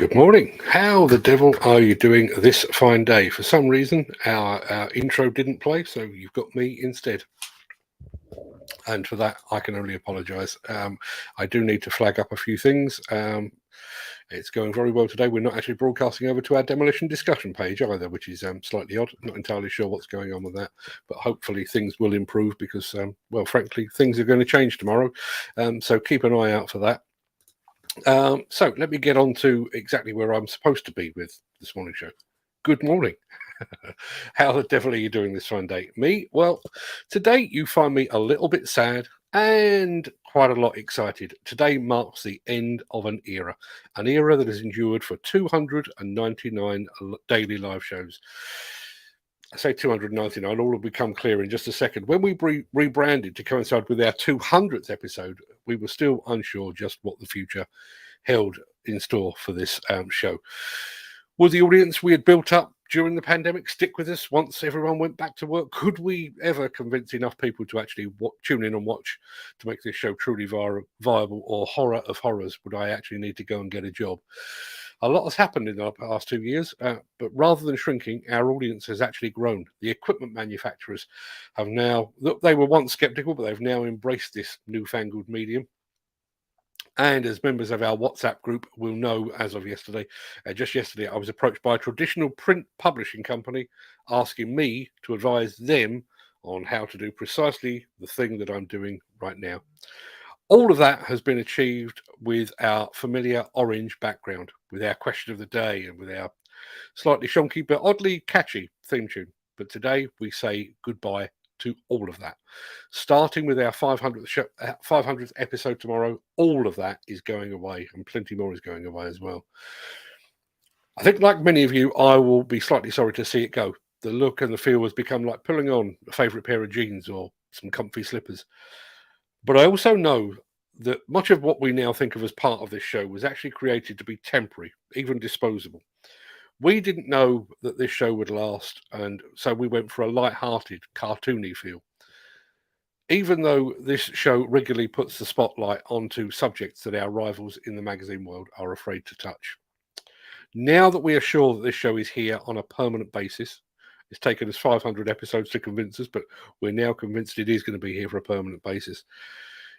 Good morning. How the devil are you doing this fine day? For some reason, our intro didn't play, so you've got me instead. And for that, I can only apologise. I do need to flag up a few things. It's going very well today. We're not actually broadcasting over to our demolition discussion page either, which is slightly odd. Not entirely sure what's going on with that, but hopefully things will improve because, well, frankly, things are going to change tomorrow. So keep an eye out for that. So let me get on to exactly where I'm supposed to be with this morning's show. Good morning. How the devil are you doing this fine day? Me? Well, today you find me a little bit sad and quite a lot excited. Today marks the end of an era that has endured for 299 daily live shows. I say 299, all will become clear in just a second. When we rebranded to coincide with our 200th episode, we were still unsure just what the future held in store for this show. Would the audience we had built up during the pandemic stick with us once everyone went back to work? Could we ever convince enough people to actually tune in and watch to make this show truly viable, or horror of horrors, would I actually need to go and get a job? A lot has happened in the past 2 years, but rather than shrinking, our audience has actually grown. The equipment manufacturers have now, they were once skeptical, but they've now embraced this newfangled medium. And as members of our WhatsApp group will know, as of yesterday, just yesterday, I was approached by a traditional print publishing company asking me to advise them on how to do precisely the thing that I'm doing right now. All of that has been achieved with our familiar orange background, with our question of the day, and with our slightly shonky but oddly catchy theme tune. But today we say goodbye to all of that. Starting with our 500th episode tomorrow, all of that is going away, and plenty more is going away as well. I think, like many of you, I will be slightly sorry to see it go. The look and the feel has become like pulling on a favourite pair of jeans or some comfy slippers. But I also know that much of what we now think of as part of this show was actually created to be temporary, even disposable. We didn't know that this show would last, and so we went for a light-hearted, cartoony feel. Even though this show regularly puts the spotlight onto subjects that our rivals in the magazine world are afraid to touch. Now that we are sure that this show is here on a permanent basis, it's taken us 500 episodes to convince us, but we're now convinced it is going to be here for a permanent basis.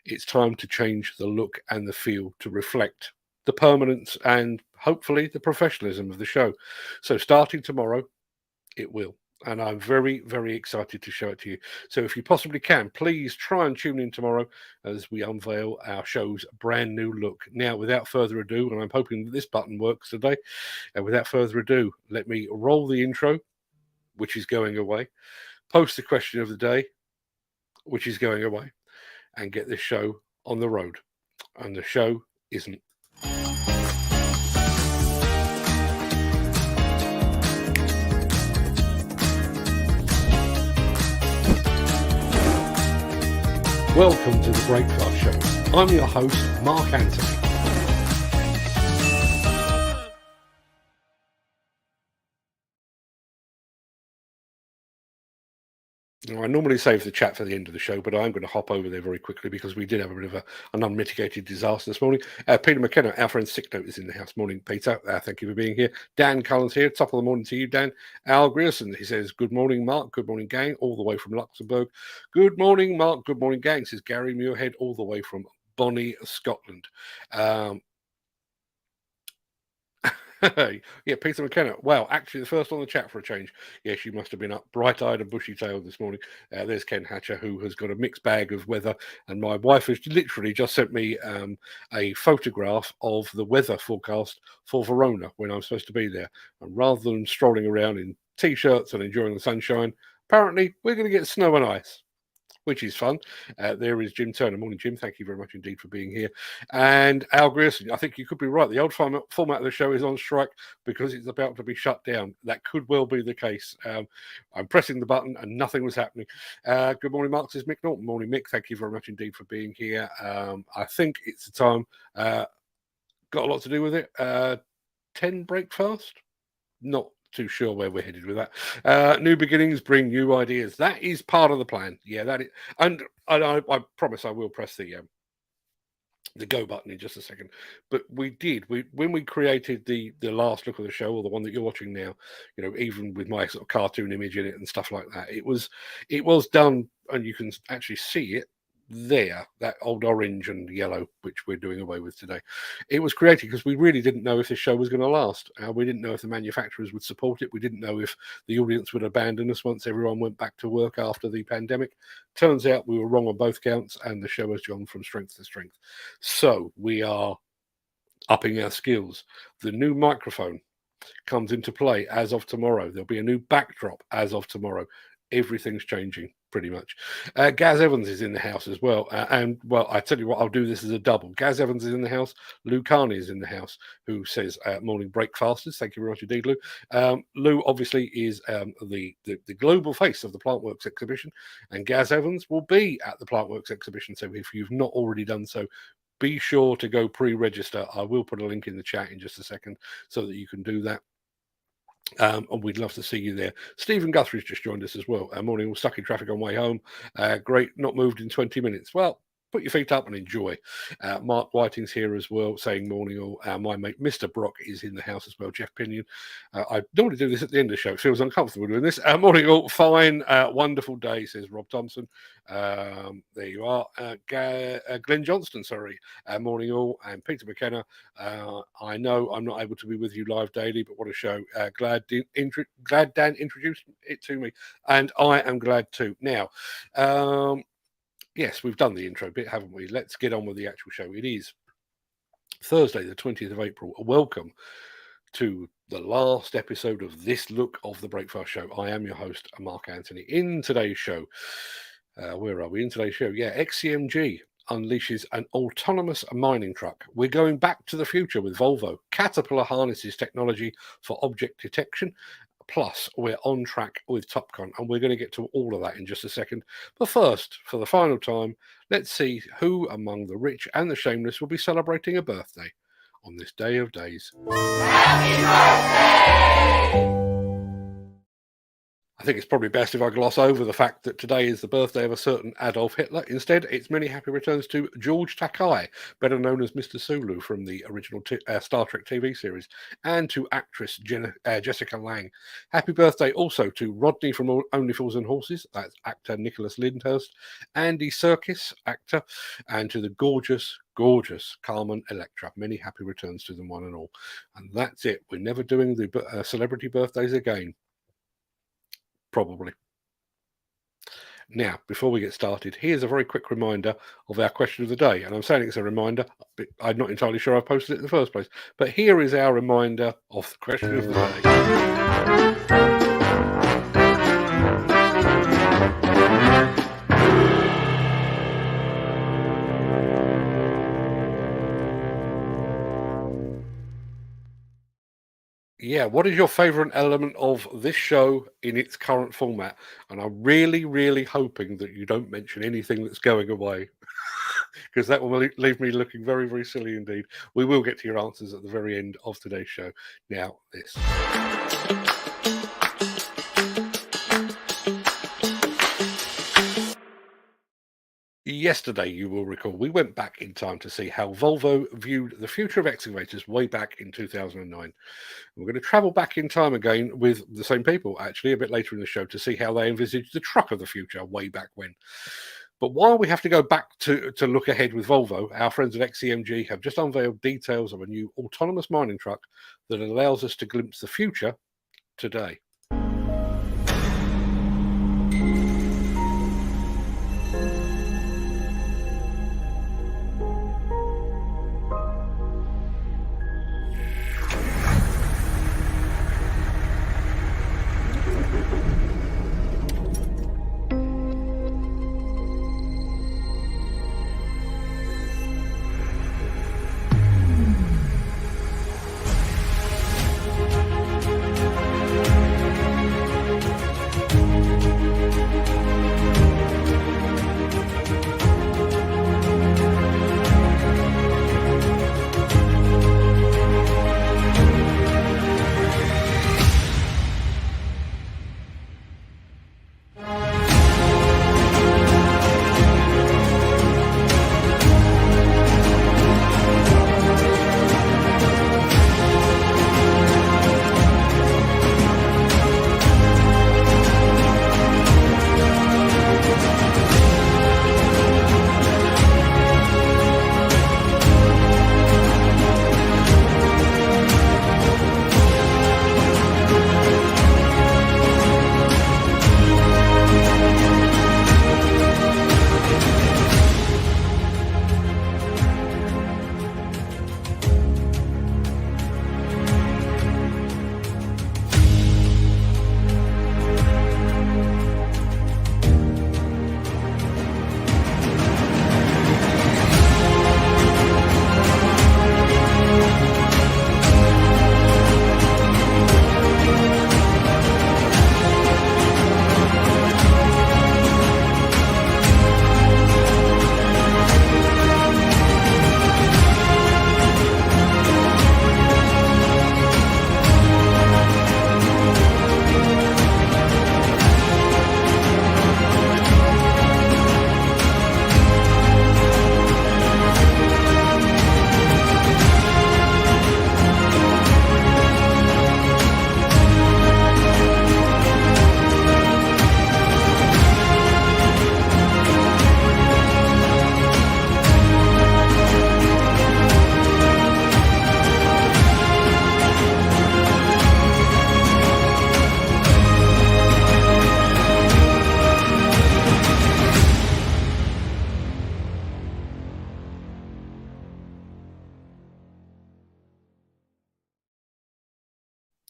It's time to change the look and the feel to reflect the permanence and hopefully the professionalism of the show. So starting tomorrow, it will. And I'm very, very excited to show it to you. So if you possibly can, please try and tune in tomorrow as we unveil our show's brand new look. Now, without further ado, and I'm hoping that this button works today, and without further ado, let me roll the intro, which is going away, post the question of the day, which is going away, and get this show on the road. And the show isn't. Welcome to the Breakfast Show. I'm your host, Mark Anthony. Now, I normally save the chat for the end of the show, but I'm going to hop over there very quickly because we did have a bit of an unmitigated disaster this morning. Peter McKenna, our friend Sick Note, is in the house. Morning, Peter. Thank you for being here. Dan Cullen's here. Top of the morning to you, Dan. Al Grierson, he says, good morning, Mark. Good morning, gang, all the way from Luxembourg. Good morning, Mark. Good morning, gang, says Gary Muirhead, all the way from Bonnie, Scotland. Yeah, Peter McKenna. Wow, actually the first on the chat for a change. Yeah, she must have been up bright-eyed and bushy-tailed this morning. There's Ken Hatcher, who has got a mixed bag of weather, and my wife has literally just sent me a photograph of the weather forecast for Verona when I'm supposed to be there. And rather than strolling around in t-shirts and enjoying the sunshine, apparently we're going to get snow and ice, which is fun. There is Jim Turner. Morning, Jim. Thank you very much indeed for being here. And Al Grierson, I think you could be right. The old format of the show is on strike because it's about to be shut down. That could well be the case. I'm pressing the button and nothing was happening. Good morning, Mark, says Mick Norton. Morning, Mick. Thank you very much indeed for being here. I think it's the time. Got a lot to do with it. 10 break fast? Not too sure where we're headed with that. New beginnings bring new ideas. That is part of the plan. Yeah, that is. And I promise I will press the the go button in just a second. But when we created the last look of the show, or the one that you're watching now, even with my sort of cartoon image in it and stuff like that, it was done, and you can actually see it there, that old orange and yellow, which we're doing away with today. It was created because we really didn't know if this show was going to last. We didn't know if the manufacturers would support it. We didn't know if the audience would abandon us once everyone went back to work after the pandemic. Turns out we were wrong on both counts, and the show has gone from strength to strength. So we are upping our skills. The new microphone comes into play as of tomorrow. There'll be a new backdrop as of tomorrow. Everything's changing pretty much. Gaz Evans is in the house as well. And I tell you what, I'll do this as a double. Gaz Evans is in the house. Lou Carney is in the house, who says morning breakfasters. Thank you very much indeed, Lou. Lou obviously is the global face of the Plantworks exhibition, and Gaz Evans will be at the Plantworks exhibition. So if you've not already done so, be sure to go pre-register. I will put a link in the chat in just a second so that you can do that. And we'd love to see you there. Stephen Guthrie's just joined us as well. Morning, all stuck in traffic on way home. Great, not moved in 20 minutes. Well, put your feet up and enjoy. Mark Whiting's here as well, saying morning all. My mate Mr. Brock is in the house as well. Jeff Pinion. I normally do this at the end of the show. It feels uncomfortable doing this. Morning all. Fine. Wonderful day, says Rob Thompson. There you are. Glenn Johnston, sorry. Morning all. And Peter McKenna. I know I'm not able to be with you live daily, but what a show. Glad Dan introduced it to me. And I am glad too. Now, yes, we've done the intro bit, haven't we? Let's get on with the actual show. It is Thursday, the 20th of April. Welcome to the last episode of this look of the Breakfast Show. I am your host, Mark Anthony. In today's show, where are we? In today's show, XCMG unleashes an autonomous mining truck. We're going back to the future with Volvo. Caterpillar harnesses technology for object detection. Plus, we're on track with Topcon, and we're going to get to all of that in just a second. But first, for the final time, let's see who among the rich and the shameless will be celebrating a birthday on this day of days. Happy birthday! I think it's probably best if I gloss over the fact that today is the birthday of a certain Adolf Hitler. Instead, it's many happy returns to George Takei, better known as Mr. Sulu from the original Star Trek TV series, and to actress Jessica Lange. Happy birthday also to Rodney from Only Fools and Horses, that's actor Nicholas Lyndhurst, Andy Serkis, actor, and to the gorgeous Carmen Electra. Many happy returns to them, one and all. And that's it. We're never doing the celebrity birthdays again. Probably. Now, before we get started, here's a very quick reminder of our question of the day. And I'm saying it's a reminder. I'm not entirely sure I posted it in the first place. But here is our reminder of the question of the day. Yeah, what is your favourite element of this show in its current format? And I'm really, really hoping that you don't mention anything that's going away, because that will leave me looking very, very silly indeed. We will get to your answers at the very end of today's show. Now, this. Yesterday, you will recall, we went back in time to see how Volvo viewed the future of excavators way back in 2009. We're going to travel back in time again with the same people, actually, a bit later in the show to see how they envisaged the truck of the future way back when. But while we have to go back to look ahead with Volvo, our friends at XCMG have just unveiled details of a new autonomous mining truck that allows us to glimpse the future today.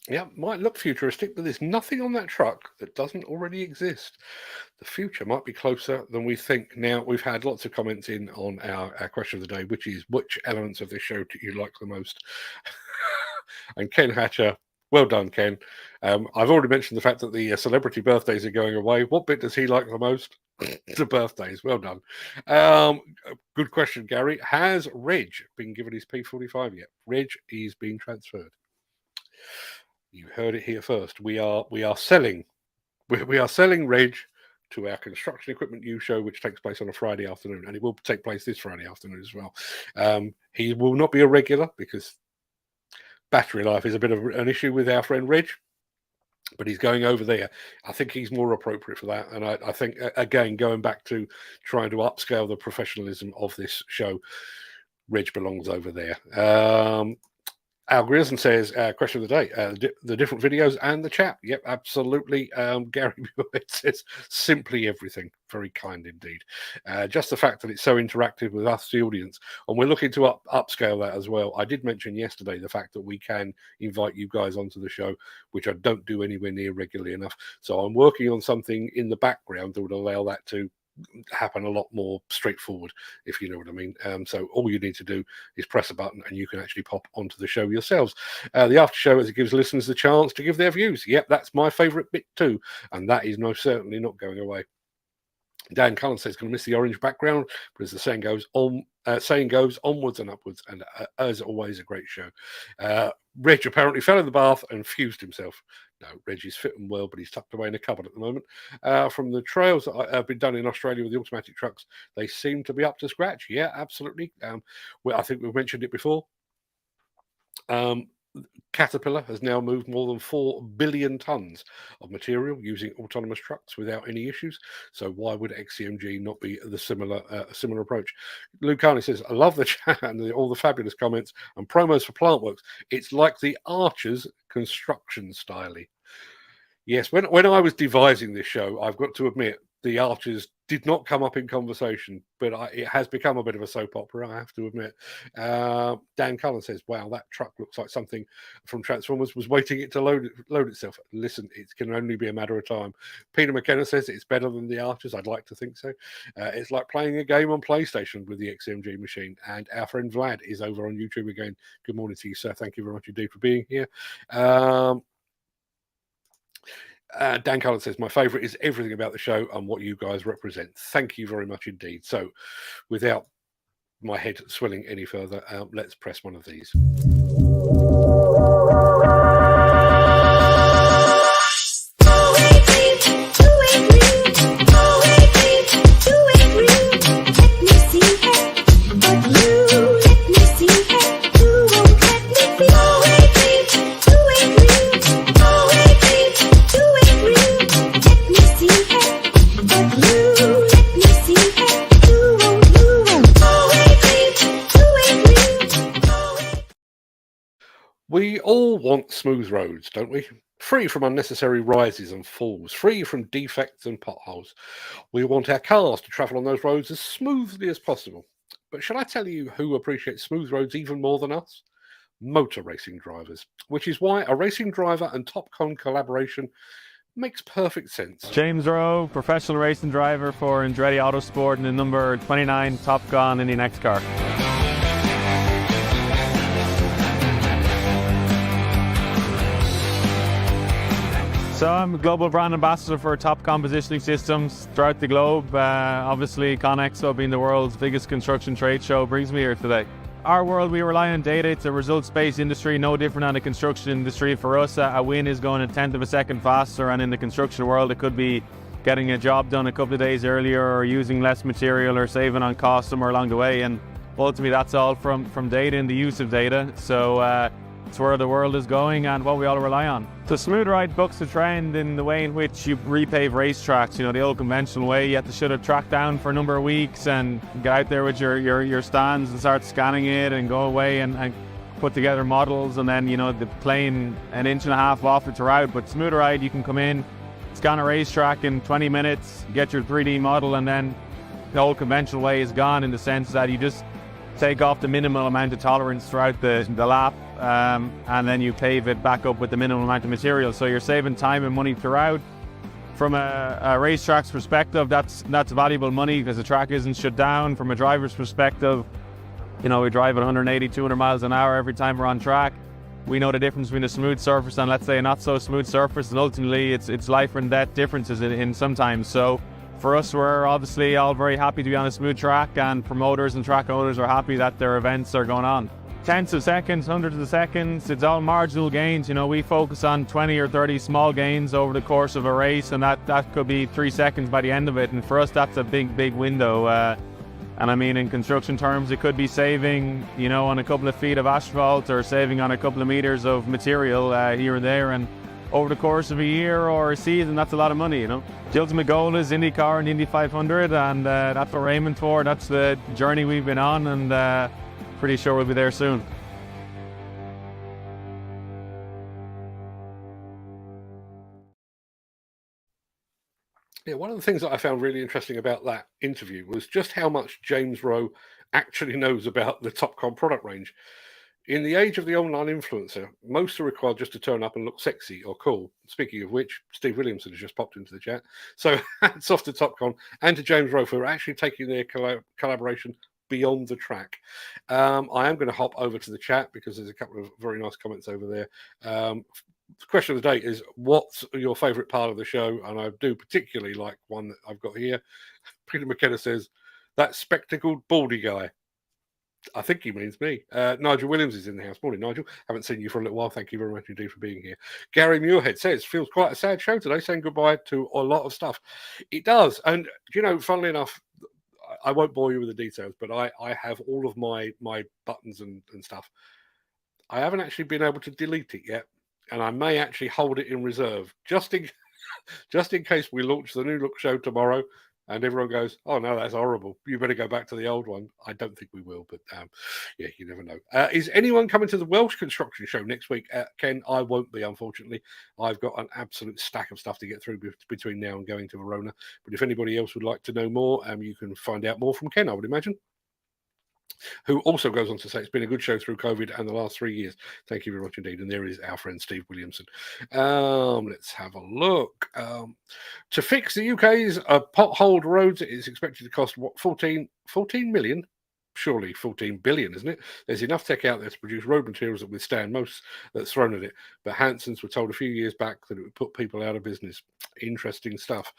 Yeah, might look futuristic, but there's nothing on that truck that doesn't already exist. The future might be closer than we think. Now, we've had lots of comments in on our question of the day, which is, which elements of this show do you like the most? And Ken Hatcher, well done, Ken. I've already mentioned the fact that the celebrity birthdays are going away. What bit does he like the most? The birthdays. Well done. Good question, Gary. Has Reg been given his P45 yet? Reg is being transferred. You heard it here first. We are selling Reg to our construction equipment news show, which takes place on a Friday afternoon, and it will take place this Friday afternoon as well. He will not be a regular because battery life is a bit of an issue with our friend Reg, but he's going over there. I think he's more appropriate for that, and I think, again, going back to trying to upscale the professionalism of this show, Reg belongs over there. Al Grierson says, question of the day, the different videos and the chat. Yep, absolutely. Gary Buitt says, simply everything. Very kind indeed. Just the fact that it's so interactive with us, the audience, and we're looking to upscale that as well. I did mention yesterday the fact that we can invite you guys onto the show, which I don't do anywhere near regularly enough. So I'm working on something in the background that would allow that to happen a lot more straightforward, if you know what I mean. So all you need to do is press a button and you can actually pop onto the show yourselves. The after show, as it gives listeners the chance to give their views. Yep, that's my favorite bit too, and that is most certainly not going away. Dan Cullen says, going to miss the orange background, but as the saying goes, onwards and upwards, and as always, a great show. Reg apparently fell in the bath and fused himself. No, Reg is fit and well, but he's tucked away in a cupboard at the moment. From the trails that have been done in Australia with the automatic trucks, they seem to be up to scratch. Yeah, absolutely. Well, I think we've mentioned it before. Caterpillar has now moved more than 4 billion tons of material using autonomous trucks without any issues. So why would XCMG not be the similar approach? Luke Carney says, I love the chat and all the fabulous comments and promos for Plantworks. It's like the Archers construction style. Yes, when I was devising this show, I've got to admit, the Archers did not come up in conversation, but it has become a bit of a soap opera, I have to admit. Dan Cullen says, wow, that truck looks like something from Transformers was waiting it to load itself. Listen, it can only be a matter of time. Peter McKenna says it's better than the Archers. I'd like to think so. It's like playing a game on PlayStation with the XCMG machine. And our friend Vlad is over on YouTube again. Good morning to you, sir. Thank you very much indeed for being here. Dan Cullen says, my favourite is everything about the show and what you guys represent. Thank you very much indeed. So without my head swelling any further, let's press one of these. We all want smooth roads, don't we? Free from unnecessary rises and falls, free from defects and potholes. We want our cars to travel on those roads as smoothly as possible. But shall I tell you who appreciates smooth roads even more than us? Motor racing drivers, which is why a racing driver and Topcon collaboration makes perfect sense. James Rowe, professional racing driver for Andretti Autosport in the number 29 Topcon Indy Next car. So I'm a global brand ambassador for Topcon positioning systems throughout the globe. Obviously, ConExpo being the world's biggest construction trade show brings me here today. Our world, we rely on data. It's a results-based industry, no different than the construction industry. For us, a win is going a tenth of a second faster, and in the construction world, it could be getting a job done a couple of days earlier, or using less material, or saving on cost somewhere along the way. And ultimately, that's all from data and the use of data. So it's where the world is going and what we all rely on. So Smooth Ride bucks the trend in the way in which you repave racetracks. You know, the old conventional way, you have to shut a track down for a number of weeks and get out there with your stands and start scanning it and go away and put together models, and then, you know, the plane an inch and a half off its route. But Smooth Ride, you can come in, scan a racetrack in 20 minutes, get your 3D model, and then the old conventional way is gone, in the sense that you just take off the minimal amount of tolerance throughout the lap. and then you pave it back up with the minimum amount of material. So you're saving time and money throughout. From a racetrack's perspective, that's valuable money because the track isn't shut down. From a driver's perspective, you know, we drive at 180, 200 miles an hour every time we're on track. We know the difference between a smooth surface and, let's say, a not so smooth surface, and ultimately it's life and death differences in sometimes. So for us, we're obviously all very happy to be on a smooth track, and promoters and track owners are happy that their events are going on. Tenths of seconds, hundreds of seconds, it's all marginal gains. You know, we focus on 20 or 30 small gains over the course of a race, and that could be 3 seconds by the end of it. And for us, that's a big window. And I mean, in construction terms, it could be saving, you know, on a couple of feet of asphalt or saving on a couple of meters of material here and there. And over the course of a year or a season, that's a lot of money, you know. The ultimate goal is IndyCar and Indy 500, and that's what we're aiming for. That's the journey we've been on, and pretty sure we'll be there soon. Yeah, one of the things that I found really interesting about that interview was just how much James Rowe actually knows about the Topcon product range. In the age of the online influencer, most are required just to turn up and look sexy or cool. Speaking of which, Steve Williamson has just popped into the chat. So hats off to Topcon and to James Rowe for actually taking their collaboration beyond the track. I am going to hop over to the chat because there's a couple of very nice comments over there. The question of the day is, what's your favourite part of the show? And I do particularly like one that I've got here. Peter McKenna says, that spectacled baldy guy. I think he means me. Nigel Williams is in the house. Morning, Nigel. Haven't seen you for a little while. Thank you very much indeed for being here. Gary Muirhead says, feels quite a sad show today, saying goodbye to a lot of stuff. It does. And, you know, funnily enough, I won't bore you with the details, but I have all of my buttons and stuff. I haven't actually been able to delete it yet, and I may actually hold it in reserve just in case we launch the new look show tomorrow and everyone goes, oh no, that's horrible, you better go back to the old one. I don't think we will, but yeah, you never know. Is anyone coming to the Welsh construction show next week? Ken, I won't be, unfortunately. I've got an absolute stack of stuff to get through between now and going to Verona, but if anybody else would like to know more, you can find out more from Ken, I would imagine, who also goes on to say it's been a good show through COVID and the last 3 years. Thank you very much indeed. And there is our friend Steve Williamson. Let's have a look. To fix the UK's potholed roads, it is expected to cost, what, 14 million? Surely 14 billion, isn't it? There's enough tech out there to produce road materials that withstand most that's thrown at it. But Hansons were told a few years back that it would put people out of business. Interesting stuff.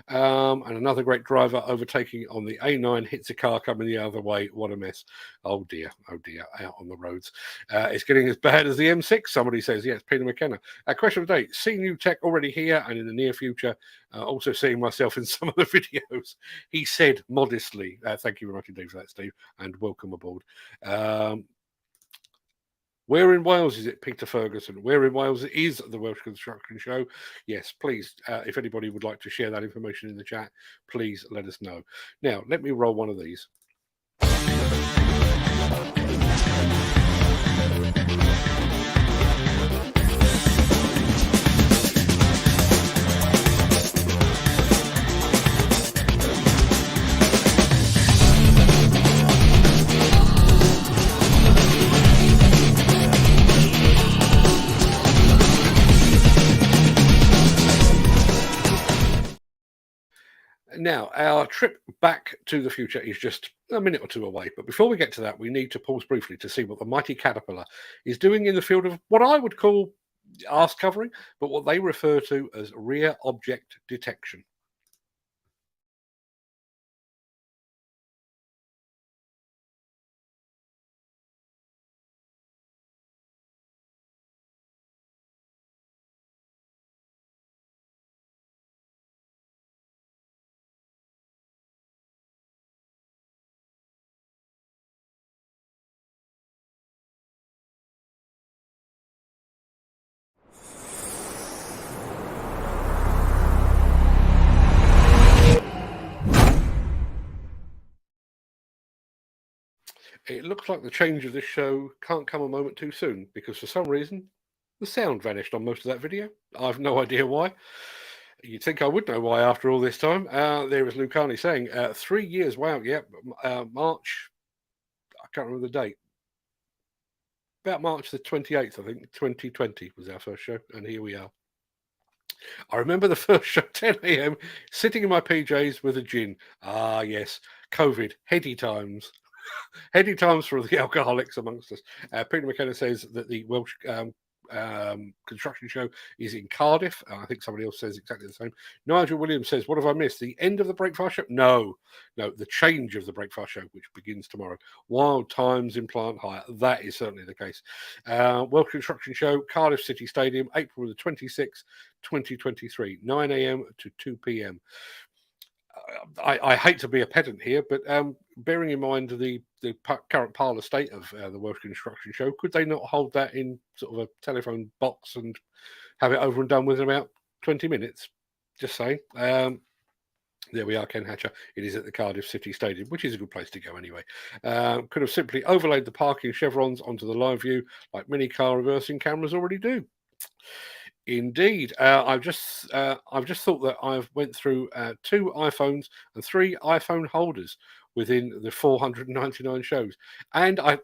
And another great driver overtaking on the A9 hits a car coming the other way. What a mess. Oh dear, out on the roads. It's getting as bad as the M6, somebody says. Yes, Peter McKenna. Question of the day. See new tech already here and in the near future. Also seeing myself in some of the videos. He said modestly. Thank you very much indeed for that, Steve. And welcome aboard. Where in Wales is it, Peter Ferguson? Where in Wales is the Welsh Construction Show? Yes, please, if anybody would like to share that information in the chat, please let us know. Now, let me roll one of these. Now, our trip back to the future is just a minute or two away. But before we get to that, we need to pause briefly to see what the mighty Caterpillar is doing in the field of what I would call arse covering, but what they refer to as rear object detection. It looks like the change of this show can't come a moment too soon because for some reason the sound vanished on most of that video. I've no idea why. You'd think I would know why after all this time. There is Lucani saying 3 years. Wow, yeah, March. I can't remember the date. about March the 28th, I think, 2020 was our first show, and here we are. I remember the first show, 10 a.m., sitting in my PJs with a gin. Ah, yes, COVID, heady times. Heady times for the alcoholics amongst us. Peter McKenna says that the Welsh construction show is in Cardiff. I think somebody else says exactly the same. Nigel Williams says, what have I missed? The end of the Breakfast show? No, the change of the Breakfast show, which begins tomorrow. Wild times in plant hire. That is certainly the case. Welsh Construction Show, Cardiff City Stadium, April the 26th, 2023, 9 a.m. to 2 p.m. I hate to be a pedant here, but bearing in mind the current parlour state of the Welsh Construction Show, could they not hold that in sort of a telephone box and have it over and done with in about 20 minutes? Just saying. There we are, Ken Hatcher. It is at the Cardiff City Stadium, which is a good place to go anyway. Could have simply overlaid the parking chevrons onto the live view like many car reversing cameras already do. Indeed, I've just thought that I've went through 2 iPhones and 3 iPhone holders within the 499 shows, and I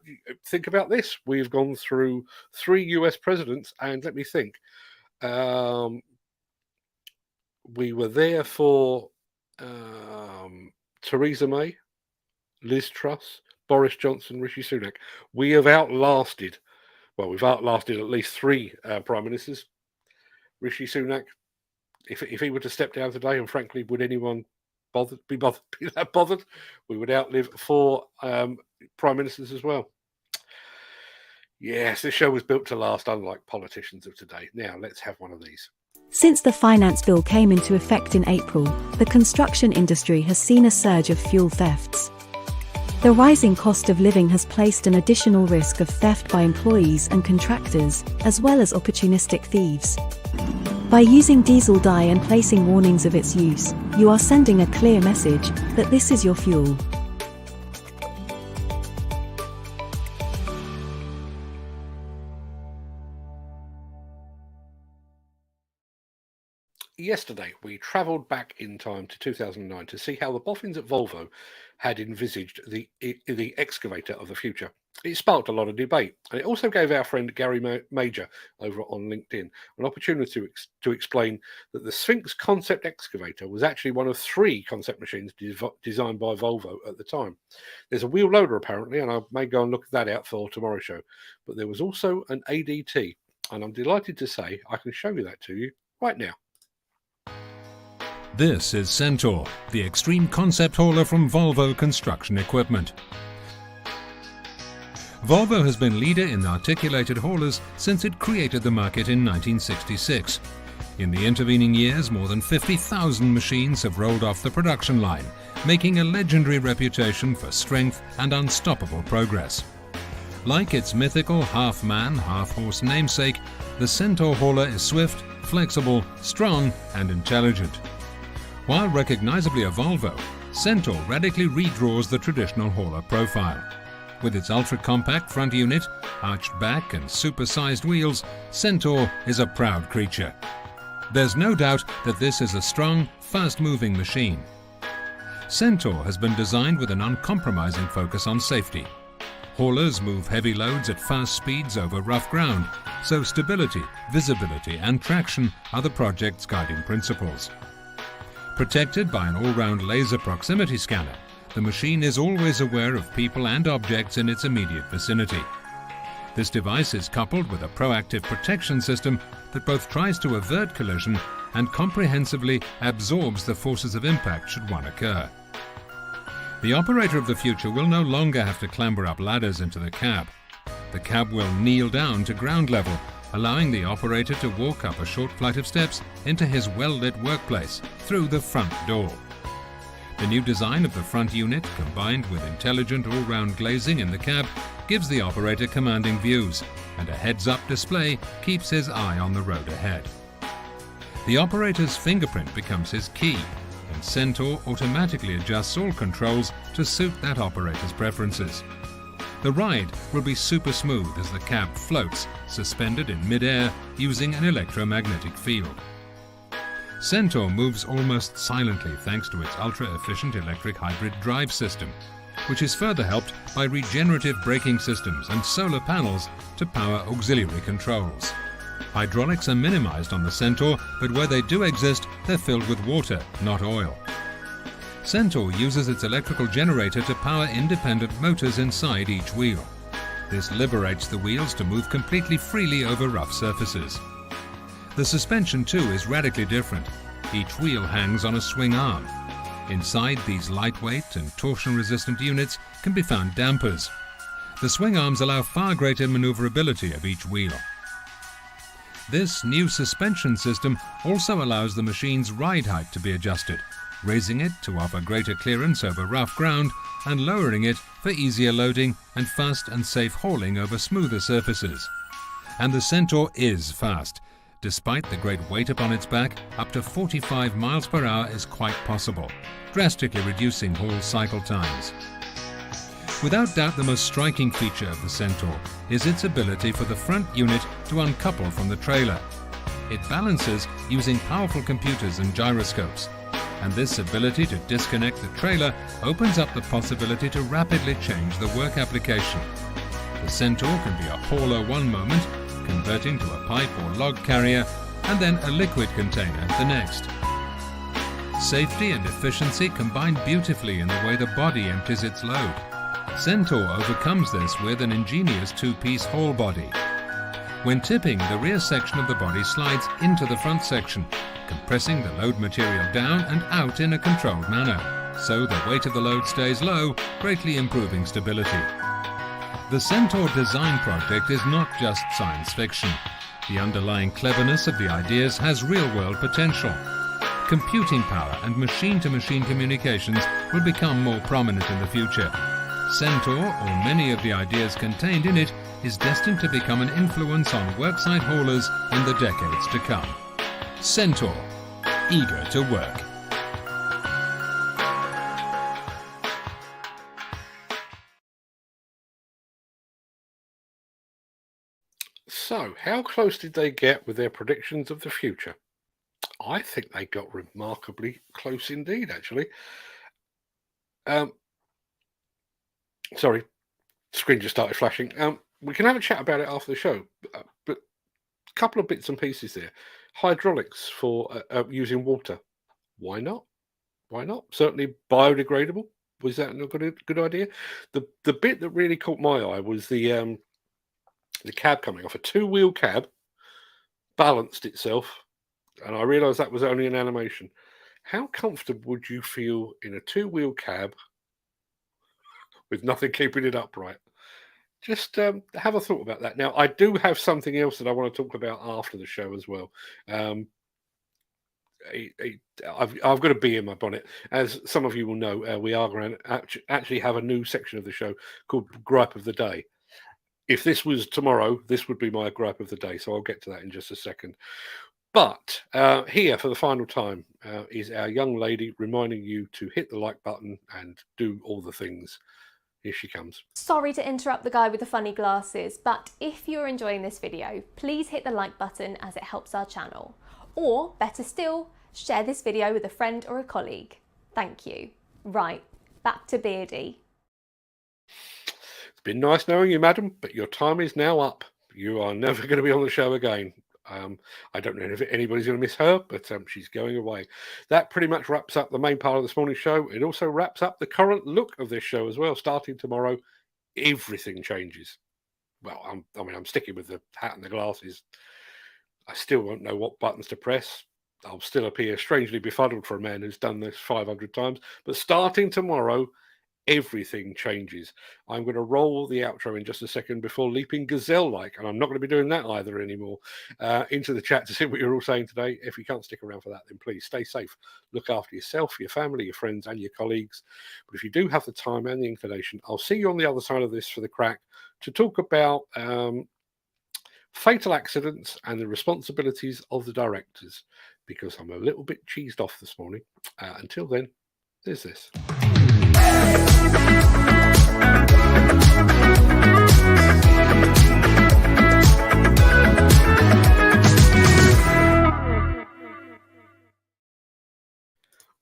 think about this: we've gone through 3 US presidents, and let me think. We were there for Theresa May, Liz Truss, Boris Johnson, Rishi Sunak. We've outlasted at least 3 prime ministers. Rishi Sunak, if he were to step down today, and frankly, would anyone be that bothered? We would outlive 4 prime ministers as well. Yes, this show was built to last, unlike politicians of today. Now, let's have one of these. Since the finance bill came into effect in April, the construction industry has seen a surge of fuel thefts. The rising cost of living has placed an additional risk of theft by employees and contractors, as well as opportunistic thieves. By using diesel dye and placing warnings of its use, you are sending a clear message that this is your fuel. Yesterday, we travelled back in time to 2009 to see how the boffins at Volvo had envisaged the excavator of the future. It sparked a lot of debate, and it also gave our friend Gary Major over on LinkedIn an opportunity to explain that the Sphinx concept excavator was actually one of 3 concept machines designed by Volvo at the time. There's a wheel loader apparently, and I may go and look that out for tomorrow's show, but there was also an ADT, and I'm delighted to say I can show you that to you right now. This is Centaur, the extreme concept hauler from Volvo Construction Equipment. Volvo has been leader in articulated haulers since it created the market in 1966. In the intervening years, more than 50,000 machines have rolled off the production line, making a legendary reputation for strength and unstoppable progress. Like its mythical half-man, half-horse namesake, the Centaur hauler is swift, flexible, strong and intelligent. While recognizably a Volvo, Centaur radically redraws the traditional hauler profile. With its ultra-compact front unit, arched back and super-sized wheels, Centaur is a proud creature. There's no doubt that this is a strong, fast-moving machine. Centaur has been designed with an uncompromising focus on safety. Haulers move heavy loads at fast speeds over rough ground, so stability, visibility and traction are the project's guiding principles. Protected by an all-round laser proximity scanner, the machine is always aware of people and objects in its immediate vicinity. This device is coupled with a proactive protection system that both tries to avert collision and comprehensively absorbs the forces of impact should one occur. The operator of the future will no longer have to clamber up ladders into the cab. The cab will kneel down to ground level, allowing the operator to walk up a short flight of steps into his well-lit workplace through the front door. The new design of the front unit, combined with intelligent all-round glazing in the cab, gives the operator commanding views, and a heads-up display keeps his eye on the road ahead. The operator's fingerprint becomes his key, and Centaur automatically adjusts all controls to suit that operator's preferences. The ride will be super smooth as the cab floats, suspended in mid-air using an electromagnetic field. Centaur moves almost silently thanks to its ultra-efficient electric hybrid drive system. which is further helped by regenerative braking systems and solar panels to power auxiliary controls. Hydraulics are minimized on the Centaur, but where they do exist, they're filled with water, not oil. Centaur uses its electrical generator to power independent motors inside each wheel. This liberates the wheels to move completely freely over rough surfaces. The suspension too is radically different. Each wheel hangs on a swing arm. Inside these lightweight and torsion-resistant units can be found dampers. The swing arms allow far greater maneuverability of each wheel. This new suspension system also allows the machine's ride height to be adjusted, raising it to offer greater clearance over rough ground and lowering it for easier loading and fast and safe hauling over smoother surfaces. And the Centaur is fast. Despite the great weight upon its back, up to 45 miles per hour is quite possible, drastically reducing haul cycle times. Without doubt, the most striking feature of the Centaur is its ability for the front unit to uncouple from the trailer. It balances using powerful computers and gyroscopes, and this ability to disconnect the trailer opens up the possibility to rapidly change the work application. The Centaur can be a hauler one moment, converting to a pipe or log carrier, and then a liquid container the next. Safety and efficiency combine beautifully in the way the body empties its load. Centaur overcomes this with an ingenious two-piece haul body. When tipping, the rear section of the body slides into the front section, compressing the load material down and out in a controlled manner, so the weight of the load stays low, greatly improving stability. The Centaur design project is not just science fiction. The underlying cleverness of the ideas has real-world potential. Computing power and machine-to-machine communications will become more prominent in the future. Centaur, or many of the ideas contained in it, is destined to become an influence on worksite haulers in the decades to come. Centaur, eager to work. So, how close did they get with their predictions of the future? I think they got remarkably close indeed, actually. Sorry, screen just started flashing. We can have a chat about it after the show, but a couple of bits and pieces there. Hydraulics for using water. Why not? Why not? Certainly biodegradable. Was that a good idea? The bit that really caught my eye was the cab coming off. A two-wheel cab balanced itself, and I realised that was only an animation. How comfortable would you feel in a two-wheel cab with nothing keeping it upright? Just have a thought about that. Now, I do have something else that I want to talk about after the show as well. I've got a bee in my bonnet. As some of you will know, we are going to actually have a new section of the show called Gripe of the Day. If this was tomorrow, this would be my gripe of the day. So I'll get to that in just a second. But here for the final time is our young lady reminding you to hit the like button and do all the things. Here she comes. Sorry to interrupt the guy with the funny glasses, but if you're enjoying this video, please hit the like button as it helps our channel. Or, better still, share this video with a friend or a colleague. Thank you. Right, back to Beardy. It's been nice knowing you, madam, but your time is now up. You are never going to be on the show again. I don't know if anybody's going to miss her, but she's going away. That pretty much wraps up the main part of this morning's show. It also wraps up the current look of this show as well. Starting tomorrow, everything changes. Well, I'm sticking with the hat and the glasses. I still won't know what buttons to press. I'll still appear strangely befuddled for a man who's done this 500 times. But starting tomorrow, everything changes. I'm going to roll the outro in just a second before leaping gazelle-like, and I'm not going to be doing that either anymore, into the chat to see what you're all saying today. If you can't stick around for that, then please stay safe. Look after yourself, your family, your friends, and your colleagues. But if you do have the time and the inclination, I'll see you on the other side of this for the Craic to talk about fatal accidents and the responsibilities of the directors, because I'm a little bit cheesed off this morning. Until then, there's this.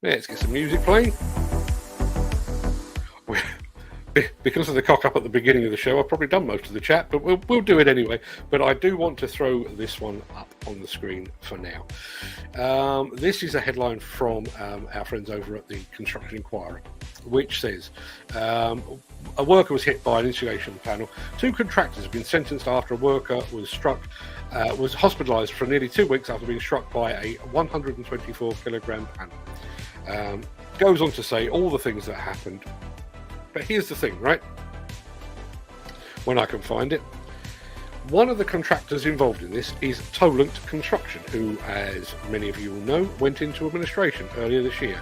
Let's get some music playing. because of the cock up at the beginning of the show, I've probably done most of the chat, but we'll do it anyway. But I do want to throw this one up on the screen for now. This is a headline from our friends over at the Construction Inquirer, which says a worker was hit by an insulation panel. 2 contractors have been sentenced after a worker was hospitalised for nearly 2 weeks after being struck by a 124 kilogram panel. Goes on to say all the things that happened. But here's the thing, right? When I can find it. One of the contractors involved in this is Tolant Construction, who, as many of you will know, went into administration earlier this year.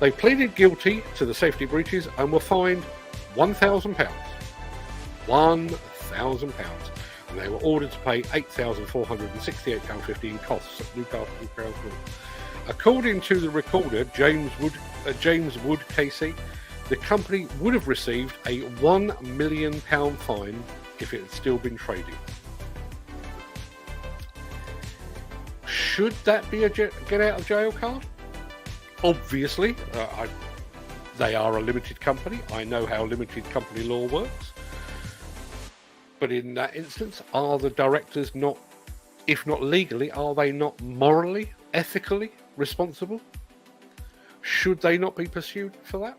They pleaded guilty to the safety breaches and were fined £1,000. £1,000. And they were ordered to pay £8,468.50 in costs at Newcastle Council. According to the recorder, James Wood KC, the company would have received a £1 million fine if it had still been trading. Should that be a get out of jail card? Obviously, they are a limited company. I know how limited company law works. But in that instance, are the directors not, if not legally, are they not morally, ethically responsible? Should they not be pursued for that?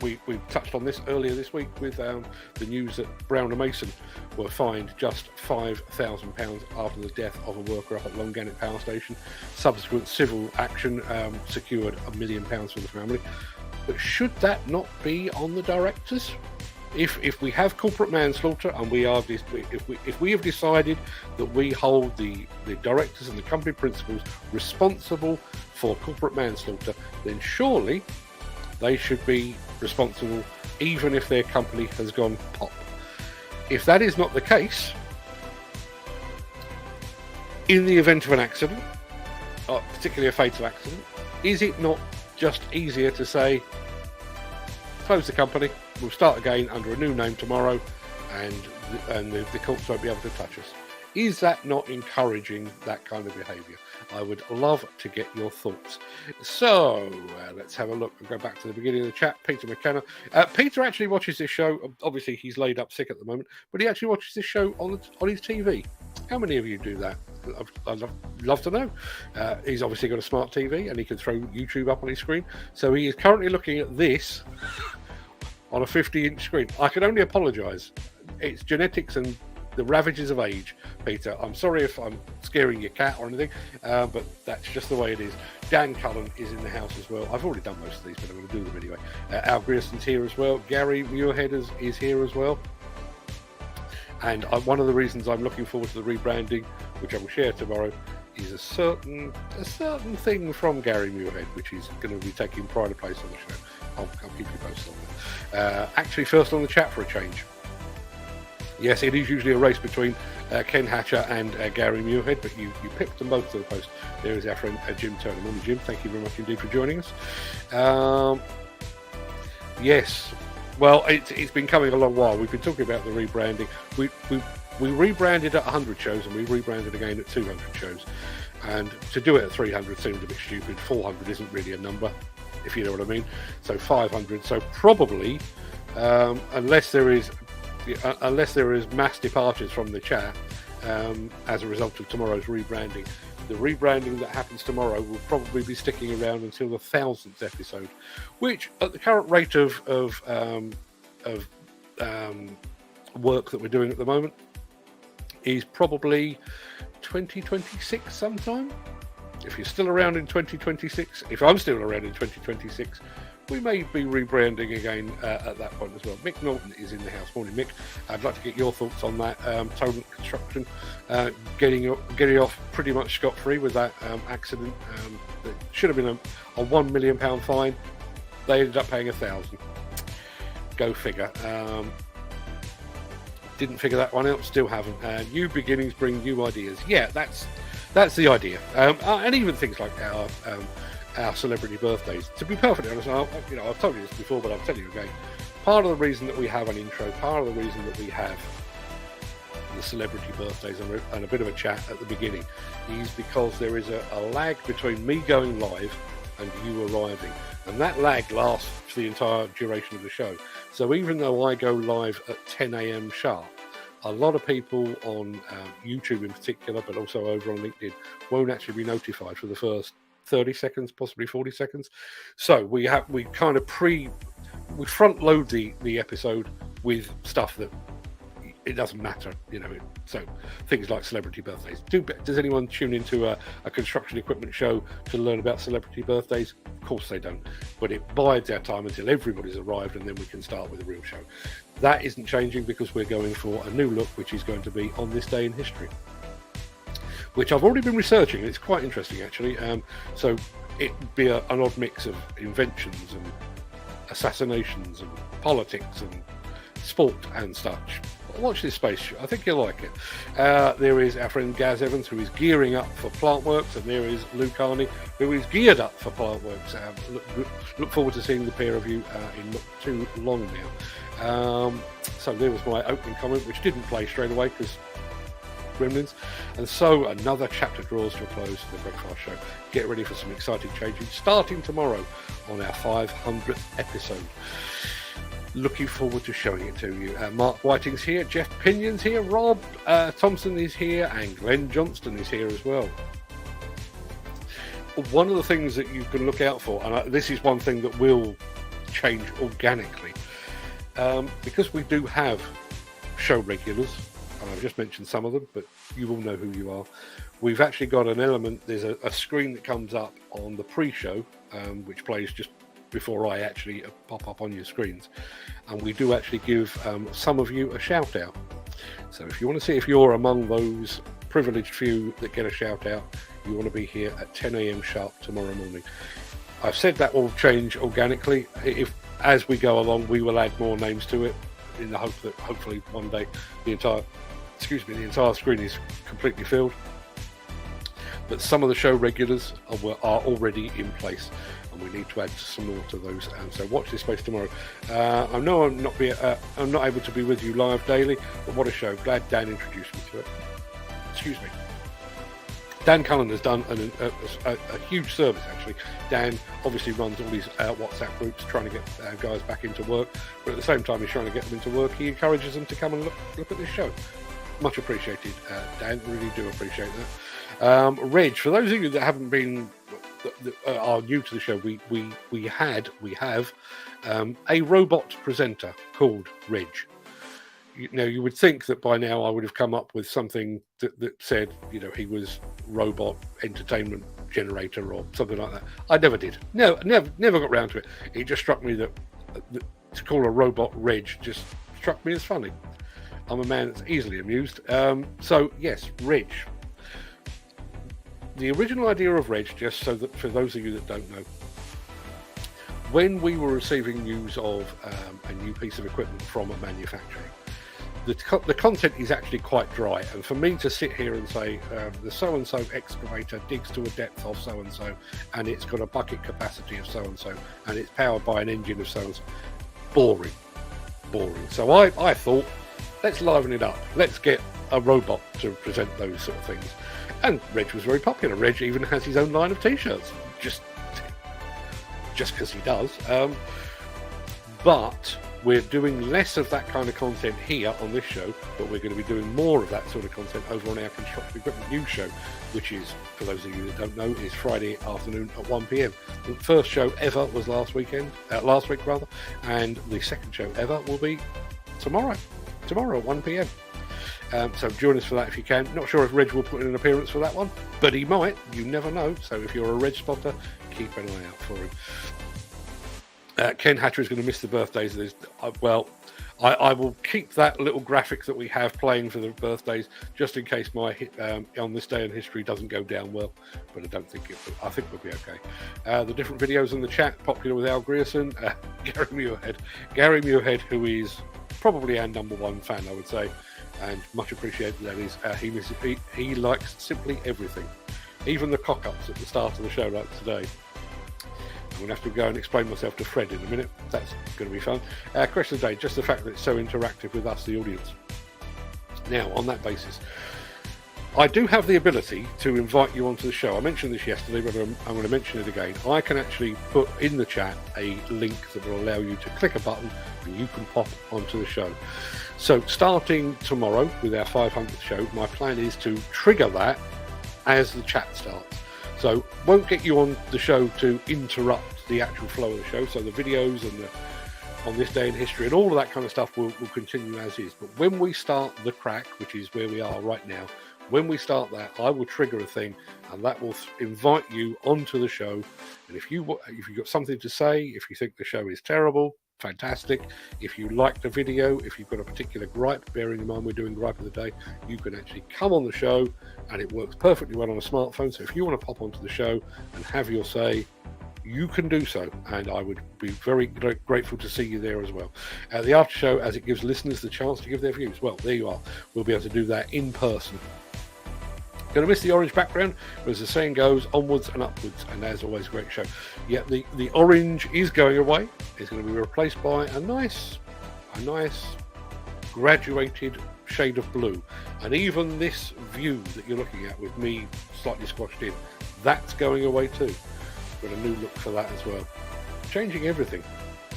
We touched on this earlier this week with the news that Brown and Mason were fined just £5,000 after the death of a worker up at Longannet Power Station. Subsequent civil action secured £1 million for the family. But should that not be on the directors? If we have corporate manslaughter and if we have decided that we hold the directors and the company principals responsible for corporate manslaughter, then surely they should be responsible even if their company has gone pop. If that is not the case, in the event of an accident, particularly a fatal accident, is it not just easier to say, close the company, we'll start again under a new name tomorrow, and the courts won't be able to touch us? Is that not encouraging that kind of behaviour? I would love to get your thoughts. So let's have a look and go back to the beginning of the chat. Peter McKenna. Peter actually watches this show. Obviously, he's laid up sick at the moment, but he actually watches this show on his TV. How many of you do that? I'd love to know. He's obviously got a smart TV and he can throw YouTube up on his screen. So he is currently looking at this on a 50-inch screen. I can only apologise. It's genetics and the ravages of age, Peter. I'm sorry if I'm scaring your cat or anything, but that's just the way it is. Dan Cullen is in the house as well. I've already done most of these, but I'm going to do them anyway. Al Grierson's here as well. Gary Muirhead is here as well. And one of the reasons I'm looking forward to the rebranding, which I will share tomorrow, is a certain thing from Gary Muirhead, which is going to be taking pride of place on the show. I'll keep you posted on that. Actually, first on the chat for a change. Yes, it is usually a race between Ken Hatcher and Gary Muirhead, but you picked them both to the post. There is our friend Jim Turner. Morning, Jim. Thank you very much indeed for joining us. Yes, well, it's been coming a long while. We've been talking about the rebranding. We rebranded at 100 shows and we rebranded again at 200 shows. And to do it at 300 seems a bit stupid. 400 isn't really a number, if you know what I mean. So 500. So probably, unless there is mass departures from the chat as a result of tomorrow's rebranding, the rebranding that happens tomorrow will probably be sticking around until the 1000th episode, which at the current rate of work that we're doing at the moment is probably 2026 sometime. If you're still around in 2026, if I'm still around in 2026, we may be rebranding again at that point as well. Mick Norton is in the house. Morning, Mick. I'd like to get your thoughts on that. Tolant Construction getting off pretty much scot-free with that accident. That should have been a £1 million fine. They ended up paying £1,000. Go figure. Didn't figure that one out. Still haven't. New beginnings bring new ideas. Yeah, that's the idea. And even things like our celebrity birthdays. To be perfectly honest, I've told you this before, but I'll tell you again. Part of the reason that we have an intro, part of the reason that we have the celebrity birthdays and a bit of a chat at the beginning is because there is a lag between me going live and you arriving. And that lag lasts for the entire duration of the show. So even though I go live at 10 a.m. sharp, a lot of people on YouTube in particular, but also over on LinkedIn, won't actually be notified for the first 30 seconds, possibly 40 seconds. So we front load the episode with stuff that it doesn't matter, so things like celebrity birthdays. Does anyone tune into a construction equipment show to learn about celebrity birthdays? Of course they don't, but it bides our time until everybody's arrived, and then we can start with the real show. That isn't changing because we're going for a new look, which is going to be on this day in history, which I've already been researching. It's quite interesting, actually. So it'd be an odd mix of inventions and assassinations and politics and sport and such. Watch this space. I think you'll like it. There is our friend Gaz Evans, who is gearing up for plant works, and there is Lou Carney, who is geared up for plant works. Look forward to seeing the pair of you in not too long now. So there was my opening comment, which didn't play straight away because gremlins. And so another chapter draws to a close for the Breakfast Show. Get ready for some exciting changes starting tomorrow on our 500th episode. Looking forward to showing it to you. Mark Whiting's here, Jeff Pinion's here, Rob Thompson is here, and Glenn Johnston is here as well. One of the things that you can look out for, and this is one thing that will change organically, because we do have show regulars, and I've just mentioned some of them, but you all know who you are. We've actually got an element, there's a screen that comes up on the pre-show, which plays just before I actually pop up on your screens, and we do actually give some of you a shout out. So if you want to see if you're among those privileged few that get a shout out, you want to be here at 10 a.m. sharp tomorrow morning. I've said that will change organically. If as we go along, we will add more names to it in the hope that hopefully one day the entire screen is completely filled. But some of the show regulars are already in place, and we need to add some more to those. So watch this space tomorrow. I know I'm not able to be with you live daily, but what a show! Glad Dan introduced me to it. Excuse me. Dan Cullen has done a huge service, actually. Dan obviously runs all these WhatsApp groups trying to get guys back into work, but at the same time he's trying to get them into work. He encourages them to come and look at this show. Much appreciated, Dan. Really do appreciate that. Reg, for those of you that haven't been are new to the show, we have a robot presenter called Reg. You would think that by now I would have come up with something that said, he was robot entertainment generator or something like that. I never did. No, never got round to it. It just struck me that to call a robot Reg just struck me as funny. I'm a man that's easily amused. So yes, Reg. The original idea of Reg, just so that for those of you that don't know, when we were receiving news of a new piece of equipment from a manufacturer, the content is actually quite dry, and for me to sit here and say the so-and-so excavator digs to a depth of so-and-so, and it's got a bucket capacity of so-and-so, and it's powered by an engine of so-and-so, boring. So I thought, let's liven it up. Let's get a robot to present those sort of things. And Reg was very popular. Reg even has his own line of t-shirts, just because he does. But we're doing less of that kind of content here on this show, but we're going to be doing more of that sort of content over on our Construction Equipment News show, which is, for those of you that don't know, is Friday afternoon at 1 p.m. The first show ever was last week, and the second show ever will be tomorrow at 1 p.m. So join us for that if you can. Not sure if Reg will put in an appearance for that one, but he might. You never know. So if you're a Reg spotter, keep an eye out for him. Ken Hatcher is going to miss the birthdays. I will keep that little graphic that we have playing for the birthdays just in case my on this day in history doesn't go down well, but I don't think it will. I think we'll be okay. The different videos in the chat, popular with Al Grierson, Gary Muirhead, who is probably our number one fan, I would say, and much appreciated that is. He likes simply everything, even the cock-ups at the start of the show like today. I'm going to have to go and explain myself to Fred in a minute. That's going to be fun. Question of the day, just the fact that it's so interactive with us, the audience. Now, on that basis, I do have the ability to invite you onto the show. I mentioned this yesterday, but I'm going to mention it again. I can actually put in the chat a link that will allow you to click a button and you can pop onto the show. So starting tomorrow with our 500th show, my plan is to trigger that as the chat starts. So won't get you on the show to interrupt the actual flow of the show. So the videos and the on this day in history and all of that kind of stuff will continue as is. But when we start the Craic, which is where we are right now, when we start that, I will trigger a thing, and that will invite you onto the show. And if you've got something to say, if you think the show is terrible, fantastic. If you like the video, if you've got a particular gripe, bearing in mind we're doing gripe of the day, you can actually come on the show, and it works perfectly well on a smartphone. So if you want to pop onto the show and have your say, you can do so, and I would be very grateful to see you there as well. The after show, as it gives listeners the chance to give their views. Well, there you are. We'll be able to do that in person. Going to miss the orange background, but as the saying goes, onwards and upwards, and as always, a great show. Yet the orange is going away. It's going to be replaced by a nice graduated shade of blue, and even this view that you're looking at with me slightly squashed in, that's going away too. Got a new look for that as well. Changing everything,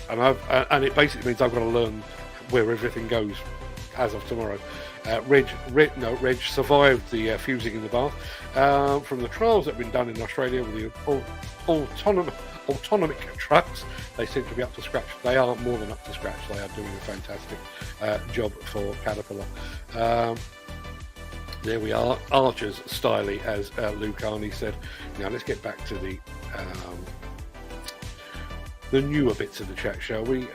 and it basically means I've got to learn where everything goes as of tomorrow. Reg survived the fusing in the bath from the trials that have been done in Australia with the autonomic trucks. They seem to be up to scratch. They are more than up to scratch. They are doing a fantastic job for Caterpillar. There we are, Archer's styly, as Lou Carney said. Now let's get back to the newer bits of the chat, shall we?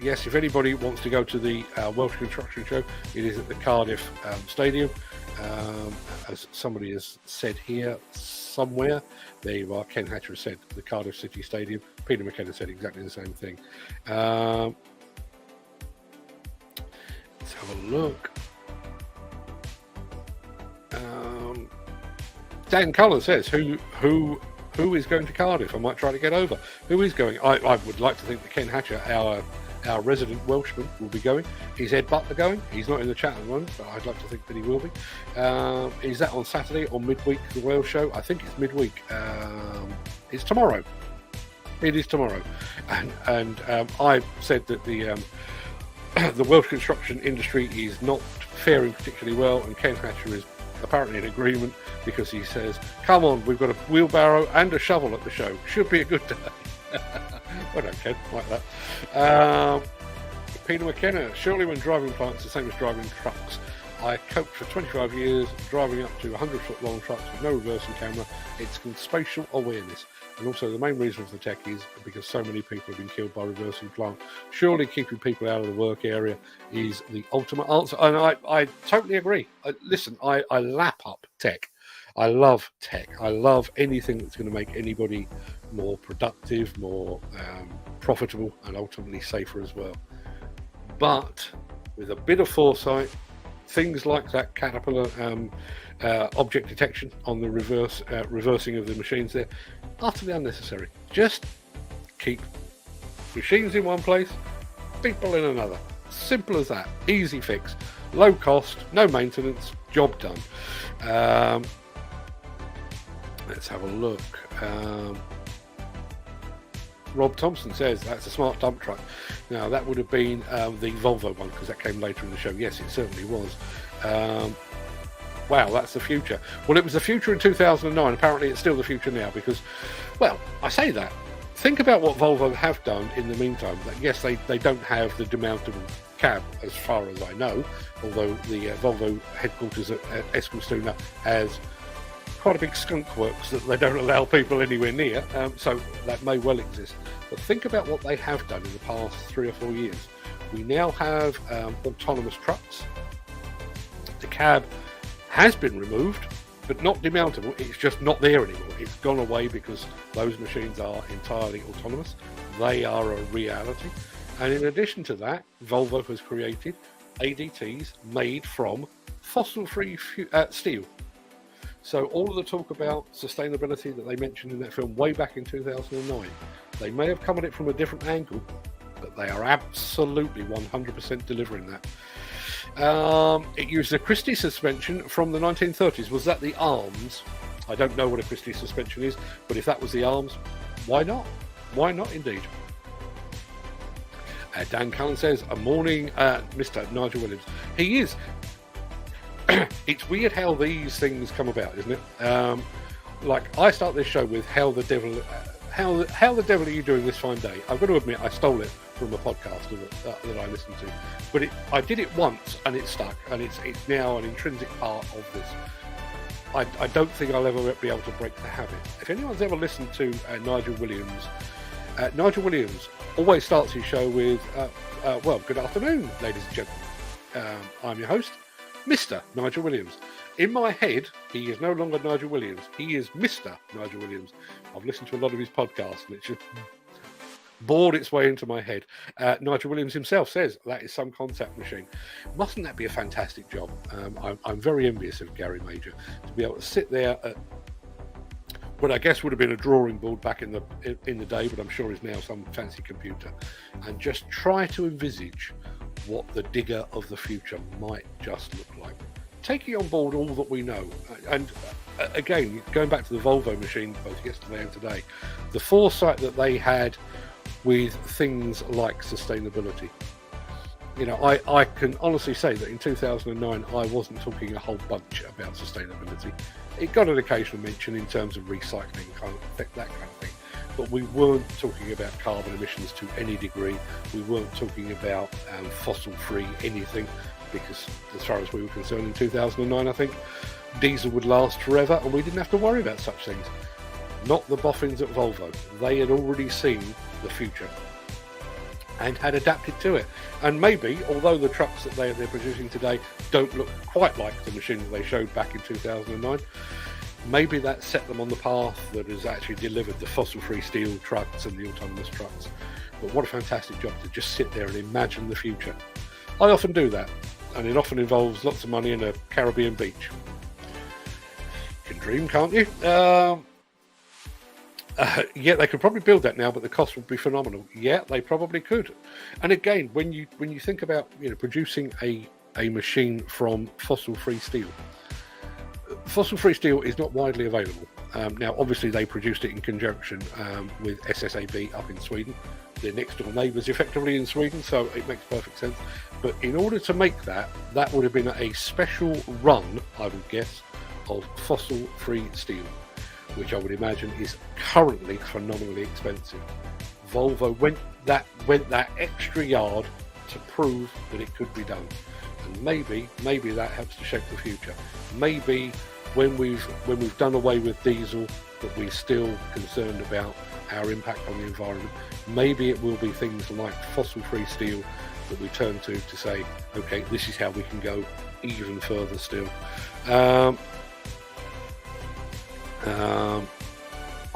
Yes, if anybody wants to go to the Welsh Construction Show, it is at the Cardiff Stadium. As somebody has said here somewhere, there you are, Ken Hatcher said the Cardiff City Stadium. Peter McKenna said exactly the same thing. Let's have a look. Dan Cullen says, who is going to Cardiff? I might try to get over. Who is going? I would like to think that Ken Hatcher, our resident Welshman, will be going. Is Ed Butler going? He's not in the chat at the moment, but I'd like to think that he will be. Is that on Saturday or midweek, the Wales show? I think it's midweek. It's tomorrow. It is tomorrow. And I've said that the Welsh construction industry is not faring particularly well, and Ken Hatcher is apparently in agreement, because he says, come on, we've got a wheelbarrow and a shovel at the show. Should be a good day. Well done, Ken, like that. Peter McKenna, surely when driving plants the same as driving trucks. I coached for 25 years, driving up to 100-foot long trucks with no reversing camera. It's spatial awareness. And also the main reason for the tech is because so many people have been killed by reversing plant. Surely keeping people out of the work area is the ultimate answer. And I totally agree. Listen, I lap up tech. I love tech. I love anything that's going to make anybody more productive, more profitable, and ultimately safer as well. But with a bit of foresight, things like that Caterpillar object detection on the reversing of the machines there, utterly unnecessary. Just keep machines in one place, people in another. Simple as that. Easy fix. Low cost, no maintenance, job done. Let's have a look. Rob Thompson says that's a smart dump truck. Now that would have been the Volvo one, because that came later in the show. Yes, it certainly was. Wow, that's the future. Well, it was the future in 2009. Apparently it's still the future now, because, well, I say that. Think about what Volvo have done in the meantime. Yes, they don't have the demountable cab, as far as I know, although the Volvo headquarters at Eskilstuna has quite a big skunk works that they don't allow people anywhere near, so that may well exist. But think about what they have done in the past 3 or 4 years. We now have autonomous trucks. The cab has been removed, but not demountable. It's just not there anymore. It's gone away because those machines are entirely autonomous. They are a reality. And in addition to that, Volvo has created ADTs made from fossil-free steel. So all of the talk about sustainability that they mentioned in that film way back in 2009, they may have come at it from a different angle, but they are absolutely 100% delivering that. It used a Christie suspension from the 1930s. Was that the arms? I don't know what a Christie suspension is, but if that was the arms, why not? Why not, indeed? Dan Cullen says, a morning, Mr. Nigel Williams. He is. It's weird how these things come about, isn't it? Like, I start this show with how the devil are you doing this fine day? I've got to admit, I stole it from a podcast that I listened to, but I did it once and it stuck, and it's now an intrinsic part of this. I don't think I'll ever be able to break the habit. If anyone's ever listened to Nigel Williams always starts his show with, well, good afternoon, ladies and gentlemen. I'm your host, Mr. Nigel Williams. In my head, he is no longer Nigel Williams. He is Mr. Nigel Williams. I've listened to a lot of his podcasts, and it's just bored its way into my head. Nigel Williams himself says that is some concept machine. Mustn't that be a fantastic job? I'm very envious of Gary Major to be able to sit there at what I guess would have been a drawing board back in the day, but I'm sure is now some fancy computer, and just try to envisage what the digger of the future might just look like. Taking on board all that we know, and again, going back to the Volvo machine, both yesterday and today, the foresight that they had with things like sustainability. You know, I can honestly say that in 2009, I wasn't talking a whole bunch about sustainability. It got an occasional mention in terms of recycling, that kind of thing. But we weren't talking about carbon emissions to any degree. We weren't talking about fossil-free anything, because as far as we were concerned in 2009, I think diesel would last forever and we didn't have to worry about such things. Not the boffins at Volvo. They had already seen the future and had adapted to it. And maybe, although the trucks that they're producing today don't look quite like the machine that they showed back in 2009, maybe that set them on the path that has actually delivered the fossil-free steel trucks and the autonomous trucks. But what a fantastic job to just sit there and imagine the future. I often do that, and it often involves lots of money and a Caribbean beach. You can dream, can't you? Yeah, they could probably build that now, but the cost would be phenomenal. Yeah, they probably could. And again, when you think about producing a machine from fossil-free steel, fossil-free steel is not widely available. Now, obviously, they produced it in conjunction with SSAB up in Sweden. Their next-door neighbours effectively in Sweden, so it makes perfect sense. But in order to make that would have been a special run, I would guess, of fossil-free steel, which I would imagine is currently phenomenally expensive. Volvo went that extra yard to prove that it could be done, and maybe that helps to shape the future. Maybe when we've done away with diesel, but we're still concerned about our impact on the environment, maybe it will be things like fossil-free steel that we turn to say, okay, this is how we can go even further still.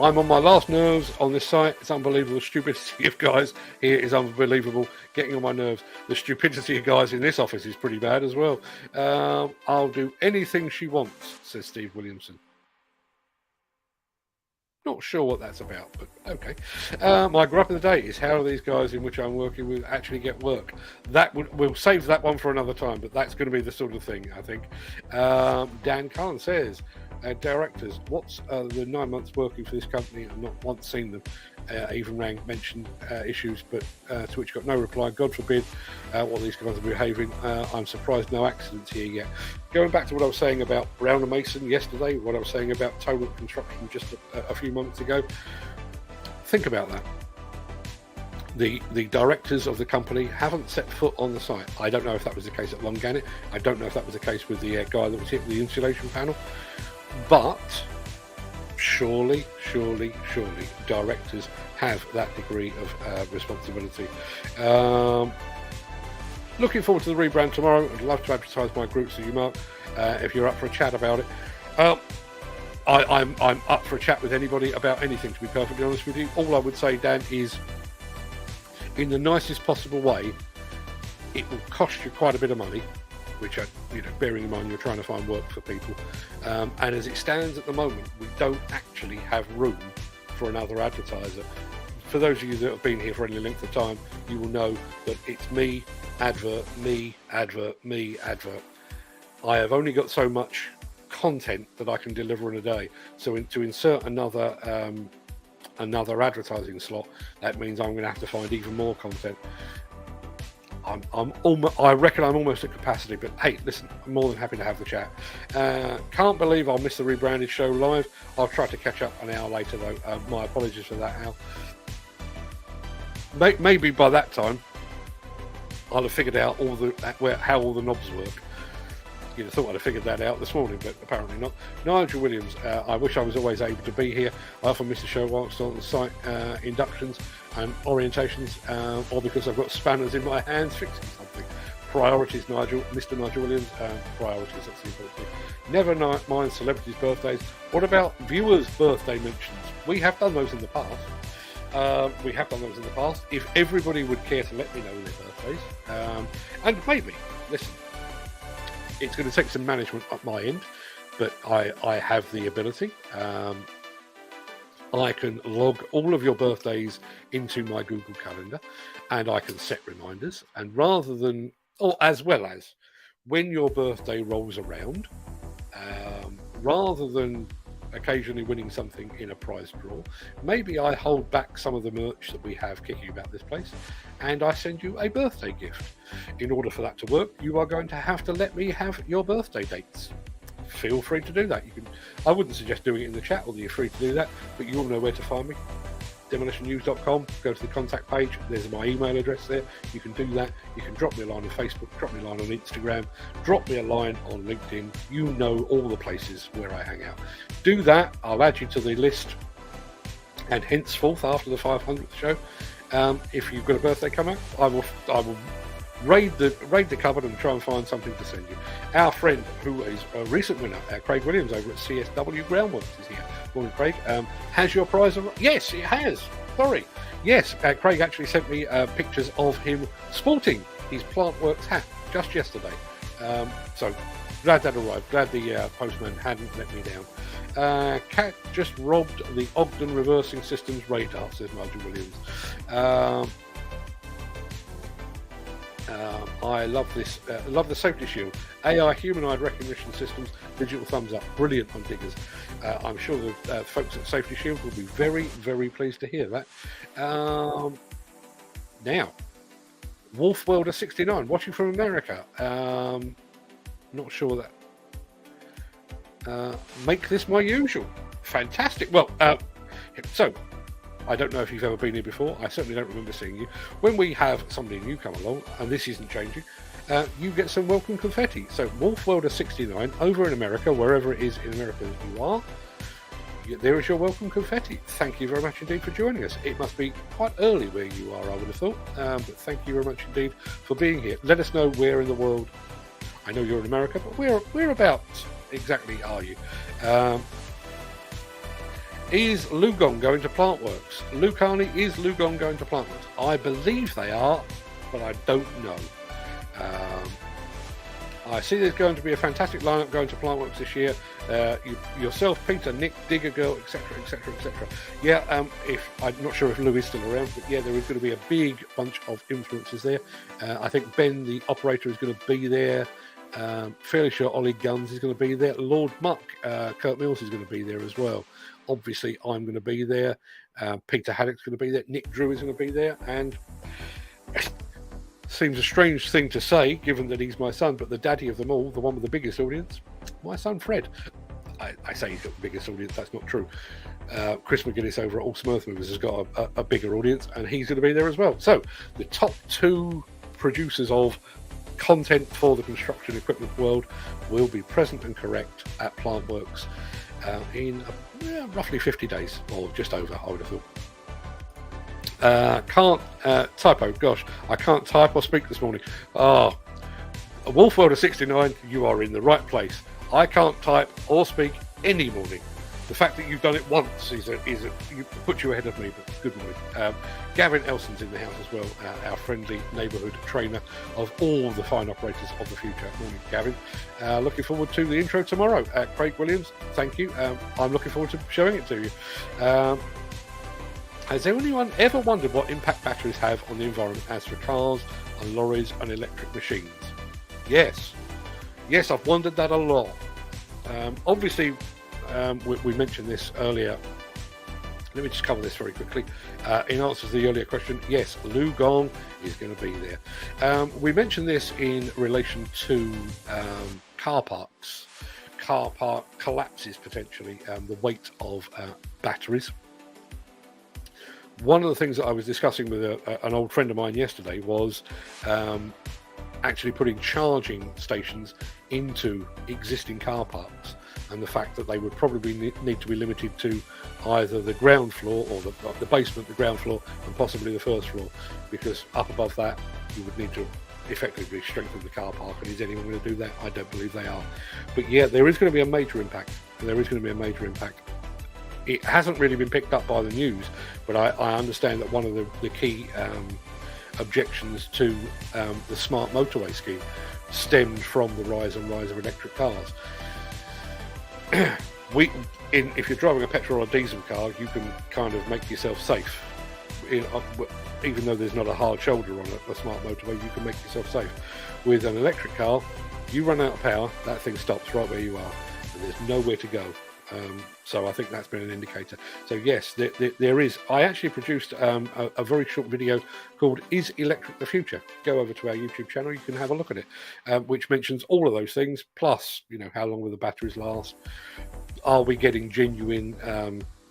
I'm on my last nerves on this site. It's unbelievable. The stupidity of guys here is unbelievable. Getting on my nerves. The stupidity of guys in this office is pretty bad as well. I'll do anything she wants, says Steve Williamson. Not sure what that's about, but okay. My gripe of the day is how these guys in which I'm working with actually get work. We'll save that one for another time, but that's going to be the sort of thing, I think. Dan Cullen says, directors, what's the 9 months working for this company? I've not once seen them. Even mentioned issues, but to which got no reply. God forbid what these guys are behaving. I'm surprised no accidents here yet. Going back to what I was saying about Brown and Mason yesterday, what I was saying about Total Construction just a few moments ago, think about that. The directors of the company haven't set foot on the site. I don't know if that was the case at Longannet. I don't know if that was the case with the guy that was hit with the insulation panel. But surely directors have that degree of responsibility. Looking forward to the rebrand tomorrow. I'd love to advertise my group, so you Mark, if you're up for a chat about it. I'm up for a chat with anybody about anything, to be perfectly honest with you. All I would say, Dan, is in the nicest possible way, it will cost you quite a bit of money, which, bearing in mind you're trying to find work for people. And as it stands at the moment, we don't actually have room for another advertiser. For those of you that have been here for any length of time, you will know that it's me advert, me, advert, me, advert. I have only got so much content that I can deliver in a day. So to insert another advertising slot, that means I'm going to have to find even more content. I reckon I'm almost at capacity, but hey, listen, I'm more than happy to have the chat. Can't believe I'll miss the rebranded show live. I'll try to catch up an hour later though. My apologies for that, Al. Maybe by that time I'll have figured out how all the knobs work. You'd have thought I'd have figured that out this morning, but apparently not. Nigel Williams, I wish I was always able to be here. I often miss the show whilst on the site inductions and orientations, or because I've got spanners in my hands fixing something. Priorities, Nigel, Mr. Nigel Williams, priorities, that's the important thing. Never mind celebrities' birthdays. What about viewers' birthday mentions? We have done those in the past. If everybody would care to let me know their birthdays, and maybe, listen, it's going to take some management at my end, but I have the ability. I can log all of your birthdays into my Google Calendar, and I can set reminders. And rather than, or as well as, when your birthday rolls around, rather than occasionally winning something in a prize draw, maybe I hold back some of the merch that we have kicking about this place, and I send you a birthday gift. In order for that to work, you are going to have to let me have your birthday dates. Feel free to do that. I wouldn't suggest doing it in the chat, although you're free to do that, but you all know where to find me. demolitionnews.com, go to the contact page, there's my email address there. You can do that. You can drop me a line on Facebook, drop me a line on Instagram, drop me a line on LinkedIn. You know all the places where I hang out. Do that, I'll add you to the list, and henceforth after the 500th show, if you've got a birthday come up, I will raid the cupboard and try and find something to send you. Our friend, who is a recent winner, Craic Williams over at CSW Groundworks, is here. Morning, Craig. Has your prize arrived? Yes, it has. Sorry. Yes, Craig actually sent me pictures of him sporting his Plantworks hat just yesterday. So glad that arrived. Glad the postman hadn't let me down. Cat just robbed the Ogden reversing systems radar, says Nigel Williams. I love this. Love the safety shield. AI humanoid recognition systems. Digital thumbs up. Brilliant on Diggers. I'm sure the folks at Safety Shield will be very, very pleased to hear that. Now, Wolf Welder 69, watching from America. Not sure that. Make this my usual. Fantastic. Well, so I don't know if you've ever been here before. I certainly don't remember seeing you. When we have somebody new come along, and this isn't changing, you get some welcome confetti. So Wolf Welder 69 over in America, wherever it is in America that you are, there is your welcome confetti. Thank you very much indeed for joining us. It must be quite early where you are, I would have thought, but thank you very much indeed for being here. Let us know where in the world. I know you're in America, but whereabouts exactly are you? Is Lugon going to Plantworks? Lucani, is Lugon going to Plantworks? I believe they are, but I don't know. I see there's going to be a fantastic lineup going to Plantworks this year. Yourself, Peter, Nick, Digger Girl, etc., etc., etc. Yeah, I'm not sure if Lou is still around, but yeah, there is going to be a big bunch of influencers there. I think Ben, the operator, is going to be there. Fairly sure Ollie Guns is going to be there. Lord Muck, Kurt Mills is going to be there as well. Obviously, I'm going to be there. Peter Haddock's going to be there. Nick Drew is going to be there. And it seems a strange thing to say, given that he's my son, but the daddy of them all, the one with the biggest audience, my son Fred. I say he's got the biggest audience. That's not true. Chris McGuinness over at All Smurf Movers has got a bigger audience, and he's going to be there as well. So the top two producers of content for the construction equipment world will be present and correct at Plantworks in roughly 50 days, or just over, I would have thought. Typo, gosh, I can't type or speak this morning. Wolf Welder 69, you are in the right place. I can't type or speak any morning. The fact that you've done it once puts you ahead of me, but good morning. Gavin Elson's in the house as well, our friendly neighbourhood trainer of all the fine operators of the future. Morning, Gavin. Looking forward to the intro tomorrow. Craig Williams, thank you. I'm looking forward to showing it to you. Has anyone ever wondered what impact batteries have on the environment? As for cars, and lorries and electric machines? Yes, I've wondered that a lot. Obviously, we mentioned this earlier. Let me just cover this very quickly. In answer to the earlier question, yes, Lugon is going to be there. We mentioned this in relation to car parks. Car park collapses potentially, the weight of batteries. One of the things that I was discussing with an old friend of mine yesterday was actually putting charging stations into existing car parks, and the fact that they would probably need to be limited to either the ground floor or the basement, the ground floor, and possibly the first floor, because up above that you would need to effectively strengthen the car park. And is anyone going to do that? I don't believe they are. But yeah, there is going to be a major impact. It hasn't really been picked up by the news, but I understand that one of the key objections to the smart motorway scheme stemmed from the rise of electric cars. If you're driving a petrol or diesel car, you can kind of make yourself safe. Even though there's not a hard shoulder on a smart motorway, you can make yourself safe. With an electric car, you run out of power, that thing stops right where you are, and there's nowhere to go. So I think that's been an indicator. So yes, there is. I actually produced a very short video called "Is Electric the Future?" Go over to our YouTube channel, you can have a look at it, which mentions all of those things. Plus, how long will the batteries last? Are we getting genuine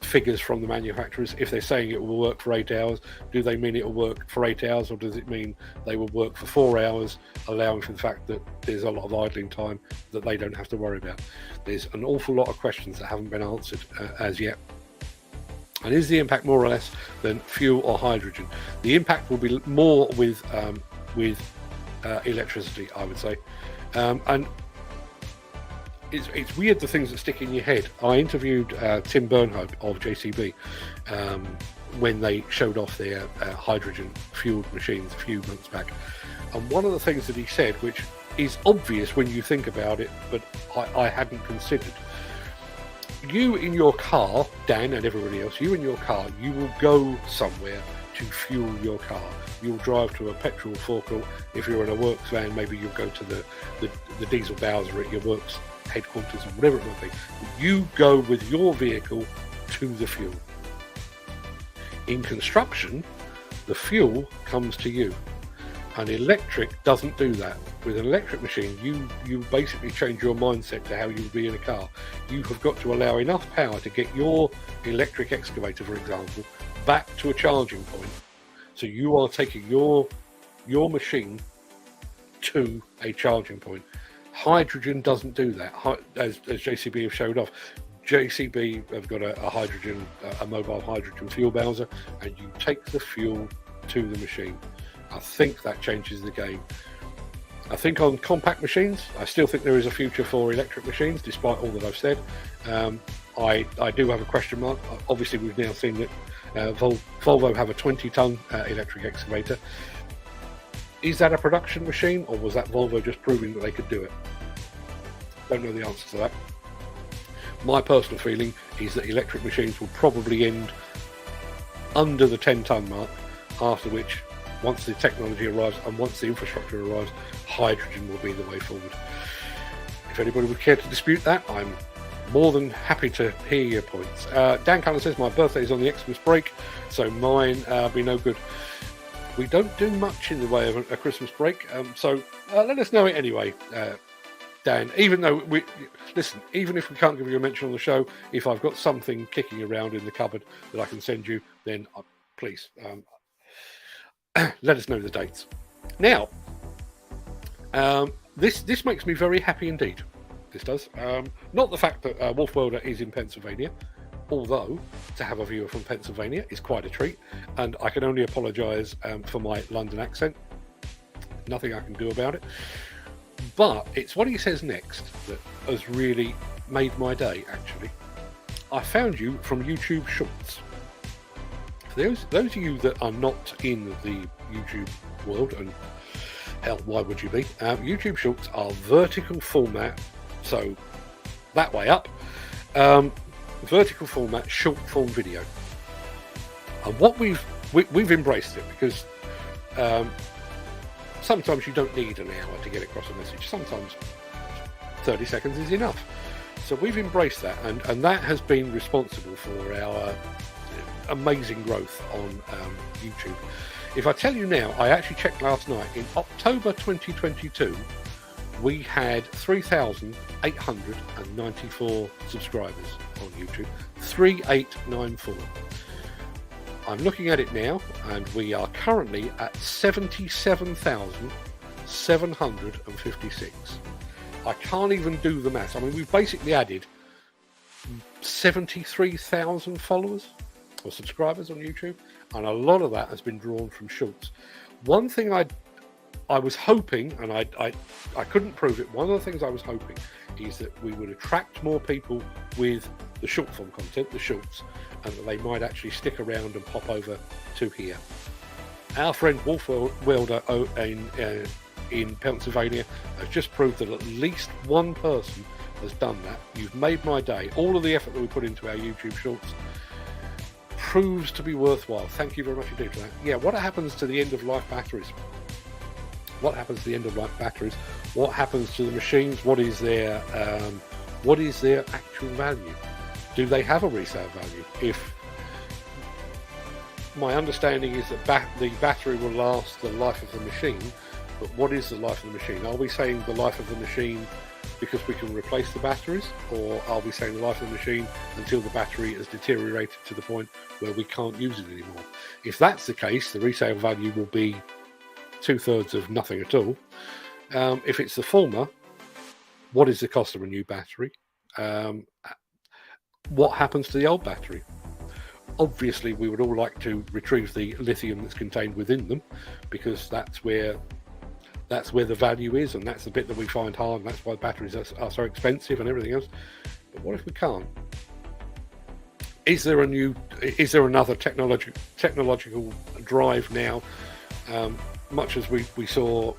figures from the manufacturers? If they're saying it will work for 8 hours, do they mean it will work for 8 hours, or does it mean they will work for 4 hours, allowing for the fact that there's a lot of idling time that they don't have to worry about? There's an awful lot of questions that haven't been answered as yet. And is the impact more or less than fuel or hydrogen? The impact will be more with electricity, I would say. And it's weird, the things that stick in your head. I interviewed Tim Bernhope of JCB when they showed off their hydrogen fueled machines a few months back, and one of the things that he said, which is obvious when you think about it, but I hadn't considered. You in your car, Dan and everybody else, you in your car, you will go somewhere to fuel your car. You'll drive to a petrol forecourt. If you're in a works van, maybe you'll go to the diesel bowser at your works headquarters or whatever it might be. You go with your vehicle to the fuel. In construction, the fuel comes to you. An electric doesn't do that. With an electric machine, you basically change your mindset to how you'll be in a car. You have got to allow enough power to get your electric excavator, for example, back to a charging point. So you are taking your machine to a charging point. Hydrogen doesn't do that, as JCB have showed off. JCB have got a mobile hydrogen fuel bowser, and you take the fuel to the machine. I think that changes the game. I think on compact machines, I still think there is a future for electric machines, despite all that I've said. I do have a question mark. Obviously, we've now seen that Volvo have a 20-ton electric excavator. Is that a production machine, or was that Volvo just proving that they could do it? Don't know the answer to that. My personal feeling is that electric machines will probably end under the 10-ton mark, after which, once the technology arrives and once the infrastructure arrives, hydrogen will be the way forward. If anybody would care to dispute that, I'm more than happy to hear your points. Dan Cullen says, my birthday is on the Xmas break, so mine be no good. We don't do much in the way of a Christmas break, so let us know it anyway, Dan. Even if we can't give you a mention on the show, if I've got something kicking around in the cupboard that I can send you, then please let us know the dates. Now, this makes me very happy indeed. This does. Not the fact that Wolf Welder is in Pennsylvania, although to have a viewer from Pennsylvania is quite a treat, and I can only apologise for my London accent. Nothing I can do about it. But it's what he says next that has really made my day, actually. I found you from YouTube Shorts. For those of you that are not in the YouTube world, and hell, why would you be? YouTube Shorts are vertical format, so that way up. Vertical format, short form video, and what we've embraced it, because sometimes you don't need an hour to get across a message. Sometimes 30 seconds is enough. So we've embraced that, and that has been responsible for our amazing growth on YouTube. If I tell you now, I actually checked last night, in October 2022, we had 3,894 subscribers on YouTube. 3,894. I'm looking at it now, and we are currently at 77,756. I can't even do the maths. I mean, we've basically added 73,000 followers or subscribers on YouTube, and a lot of that has been drawn from shorts. One thing I was hoping, and I couldn't prove it, one of the things I was hoping is that we would attract more people with the short form content, the shorts, and that they might actually stick around and pop over to here. Our friend Wolf Welder in Pennsylvania has just proved that at least one person has done that. You've made my day. All of the effort that we put into our YouTube shorts proves to be worthwhile. Thank you very much indeed for that. Yeah, what happens to the end of life batteries? What happens to the end of life batteries? What happens to the machines? What is their actual value? Do they have a resale value? If my understanding is that the battery will last the life of the machine, but what is the life of the machine? Are we saying the life of the machine because we can replace the batteries, or are we saying the life of the machine until the battery has deteriorated to the point where we can't use it anymore? If that's the case, the resale value will be 2/3 of nothing at all. If it's the former, what is the cost of a new battery? What happens to the old battery? Obviously, we would all like to retrieve the lithium that's contained within them, because that's where the value is, and that's the bit that we find hard, and that's why batteries are so expensive and everything else. But what if we can't? Is there another technological drive now, much as we saw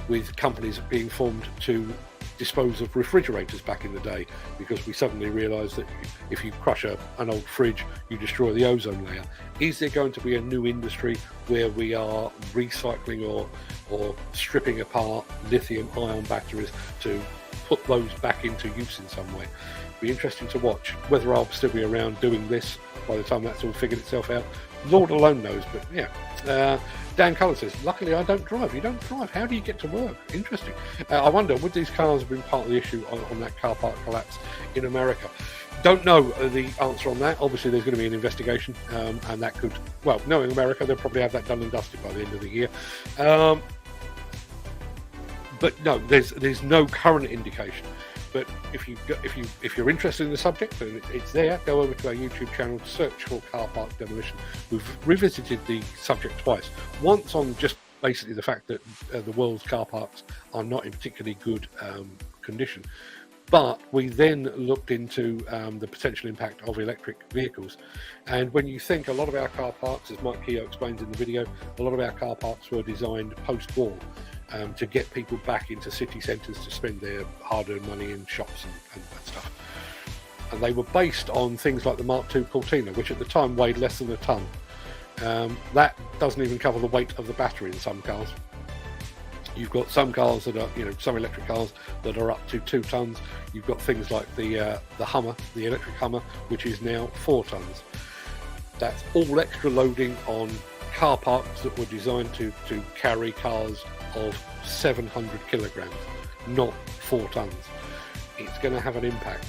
with companies being formed to dispose of refrigerators back in the day, because we suddenly realised that if you crush an old fridge, you destroy the ozone layer. Is there going to be a new industry where we are recycling or stripping apart lithium-ion batteries to put those back into use in some way? Be interesting to watch. Whether I'll still be around doing this by the time that's all figured itself out, Lord alone knows. But yeah, Dan Cullen says, luckily I don't drive. You don't drive? How do you get to work? Interesting. I wonder, would these cars have been part of the issue on that car park collapse in America? Don't know the answer on that. Obviously there's going to be an investigation, and that could, well, knowing America, they'll probably have that done and dusted by the end of the year. But no, there's no current indication. But if you're interested in the subject, and it's there, go over to our YouTube channel, search for car park demolition. We've revisited the subject twice. Once on just basically the fact that the world's car parks are not in particularly good condition. But we then looked into the potential impact of electric vehicles. And when you think, a lot of our car parks, as Mike Keogh explains in the video, a lot of our car parks were designed post-war to get people back into city centres to spend their hard-earned money in shops and stuff. And they were based on things like the Mark II Cortina, which at the time weighed less than a tonne. That doesn't even cover the weight of the battery in some cars. You've got some cars that are, some electric cars that are up to 2 tonnes. You've got things like the Hummer, the electric Hummer, which is now 4 tonnes. That's all extra loading on car parks that were designed to carry cars of 700 kilograms, not 4 tonnes. It's going to have an impact.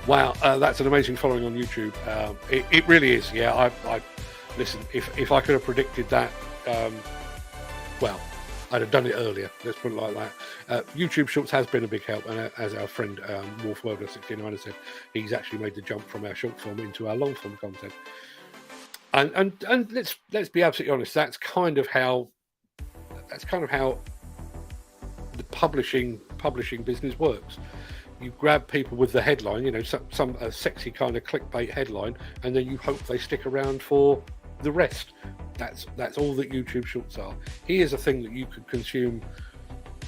Wow, that's an amazing following on YouTube. It really is. Yeah, I listen. If I could have predicted that, well, I'd have done it earlier. Let's put it like that. YouTube Shorts has been a big help, and as our friend Wolf Welder 69 has said, he's actually made the jump from our short form into our long form content. And let's be absolutely honest. That's kind of how the publishing business works. You grab people with the headline, some sexy kind of clickbait headline, and then you hope they stick around for the rest. That's all that YouTube Shorts are. Here's a thing that you could consume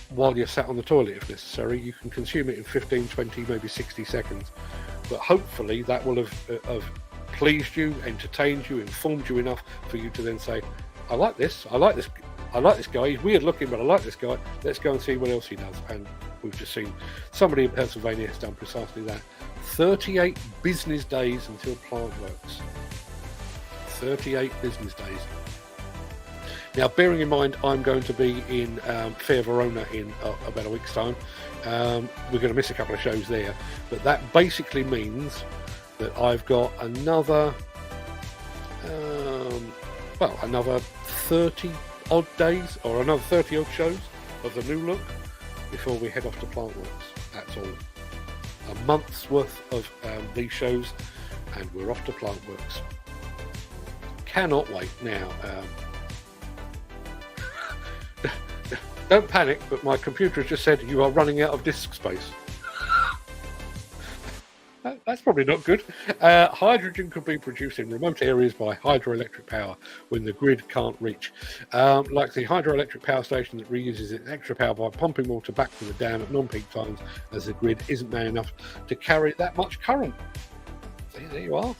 while you're sat on the toilet if necessary. You can consume it in 15, 20, maybe 60 seconds. But hopefully that will have pleased you, entertained you, informed you enough for you to then say, I like this I like this guy. He's weird looking, but I like this guy. Let's go and see what else he does. And we've just seen somebody in Pennsylvania has done precisely that. 38 business days until plant works. 38 business days. Now, bearing in mind, I'm going to be in Fair Verona in about a week's time. We're going to miss a couple of shows there, but that basically means that I've got another, another 30 odd days, or another 30 odd shows of the new look before we head off to Plantworks. That's all. A month's worth of these shows, and we're off to Plantworks. Cannot wait. Now, don't panic, but my computer has just said you are running out of disk space. That's probably not good. Hydrogen could be produced in remote areas by hydroelectric power when the grid can't reach. Like the hydroelectric power station that reuses its extra power by pumping water back to the dam at non-peak times as the grid isn't man enough to carry that much current. See, there you are.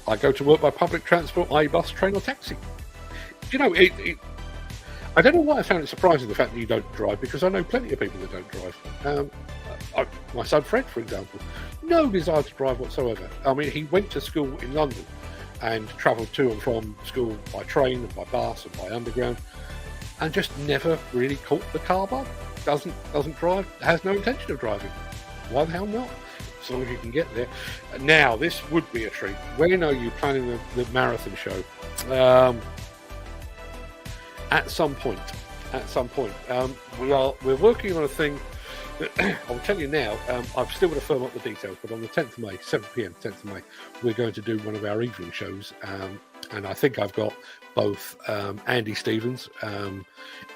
I go to work by public transport, i.e. bus, train or taxi. You know, I don't know why I found it surprising, the fact that you don't drive, because I know plenty of people that don't drive. My son Fred, for example, no desire to drive whatsoever. I mean, he went to school in London and travelled to and from school by train and by bus and by underground, and just never really caught the car bug. Doesn't drive, has no intention of driving. Why the hell not? As long as you can get there. Now, this would be a treat. When are you planning the marathon show? At some point, we're working on a thing that I'll tell you now. I've still got to firm up the details, but on the 10th of May, 7 p.m, 10th of May, we're going to do one of our evening shows, and I think I've got both Andy Stevens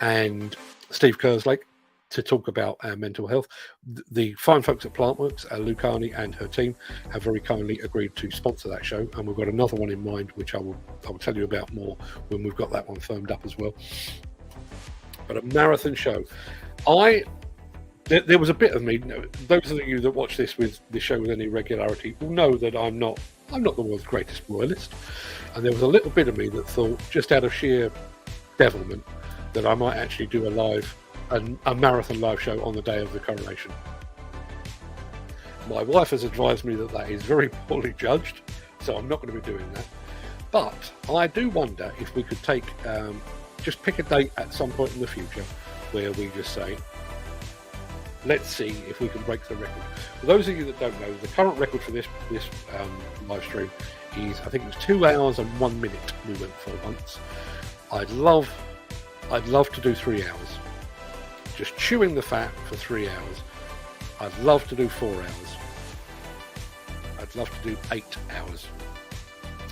and Steve Kerslake to talk about mental health. The fine folks at Plantworks, Lou Carney and her team, have very kindly agreed to sponsor that show, and we've got another one in mind, which I will tell you about more when we've got that one firmed up as well. But a marathon show. There was a bit of me. Those of you that watch this show with any regularity will know that I'm not the world's greatest royalist, and there was a little bit of me that thought, just out of sheer devilment, that I might actually do a marathon live show on the day of the coronation. My wife has advised me that is very poorly judged, so I'm not going to be doing that. But I do wonder if we could just pick a date at some point in the future where we just say, let's see if we can break the record. For those of you that don't know, the current record for this live stream is, I think it was 2 hours and 1 minute we went for once. I'd love to do 3 hours. Just chewing the fat for 3 hours. I'd love to do 4 hours. I'd love to do 8 hours.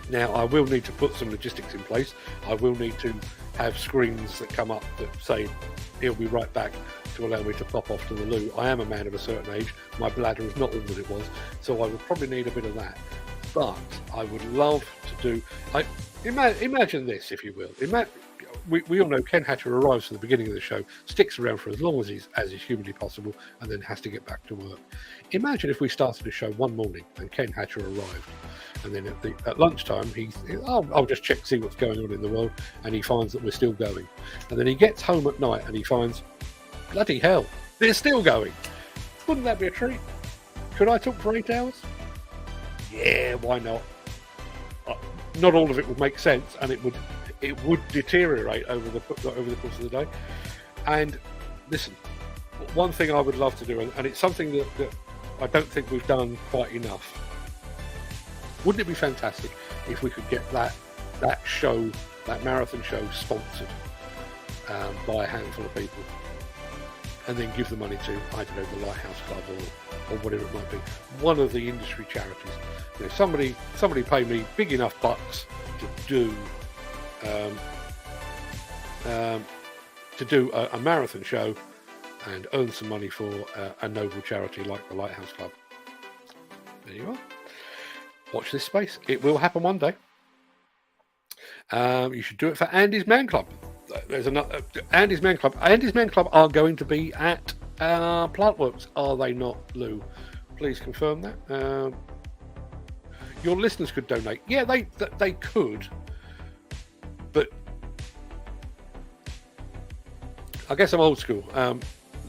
Now, I will need to put some logistics in place. I will need to have screens that come up that say, he'll be right back, to allow me to pop off to the loo. I am a man of a certain age. My bladder is not all that it was, so I would probably need a bit of that. But I would love to do... Imagine this, if you will. We all know Ken Hatcher arrives at the beginning of the show, sticks around for as long as is humanly possible, and then has to get back to work. Imagine if we started a show one morning and Ken Hatcher arrived, and then at lunchtime I'll just check to see what's going on in the world, and he finds that we're still going. And then he gets home at night and he finds, bloody hell, they're still going. Wouldn't that be a treat? Could I talk for 8 hours? Yeah, why not? Not all of it would make sense, and it would deteriorate over the course of the day. And listen, one thing I would love to do, and it's something that I don't think we've done quite enough. Wouldn't it be fantastic if we could get that show, that marathon show, sponsored by a handful of people, and then give the money to, I don't know, the Lighthouse Club or whatever it might be, one of the industry charities. You know, somebody pay me big enough bucks to do a marathon show and earn some money for a noble charity like the Lighthouse Club. There you are. Watch this space. It will happen one day. You should do it for Andy's Man Club. There's another Andy's Man Club. Andy's Man Club are going to be at Plantworks, are they not, Lou? Please confirm that. Your listeners could donate. Yeah, they could. But I guess I'm old school.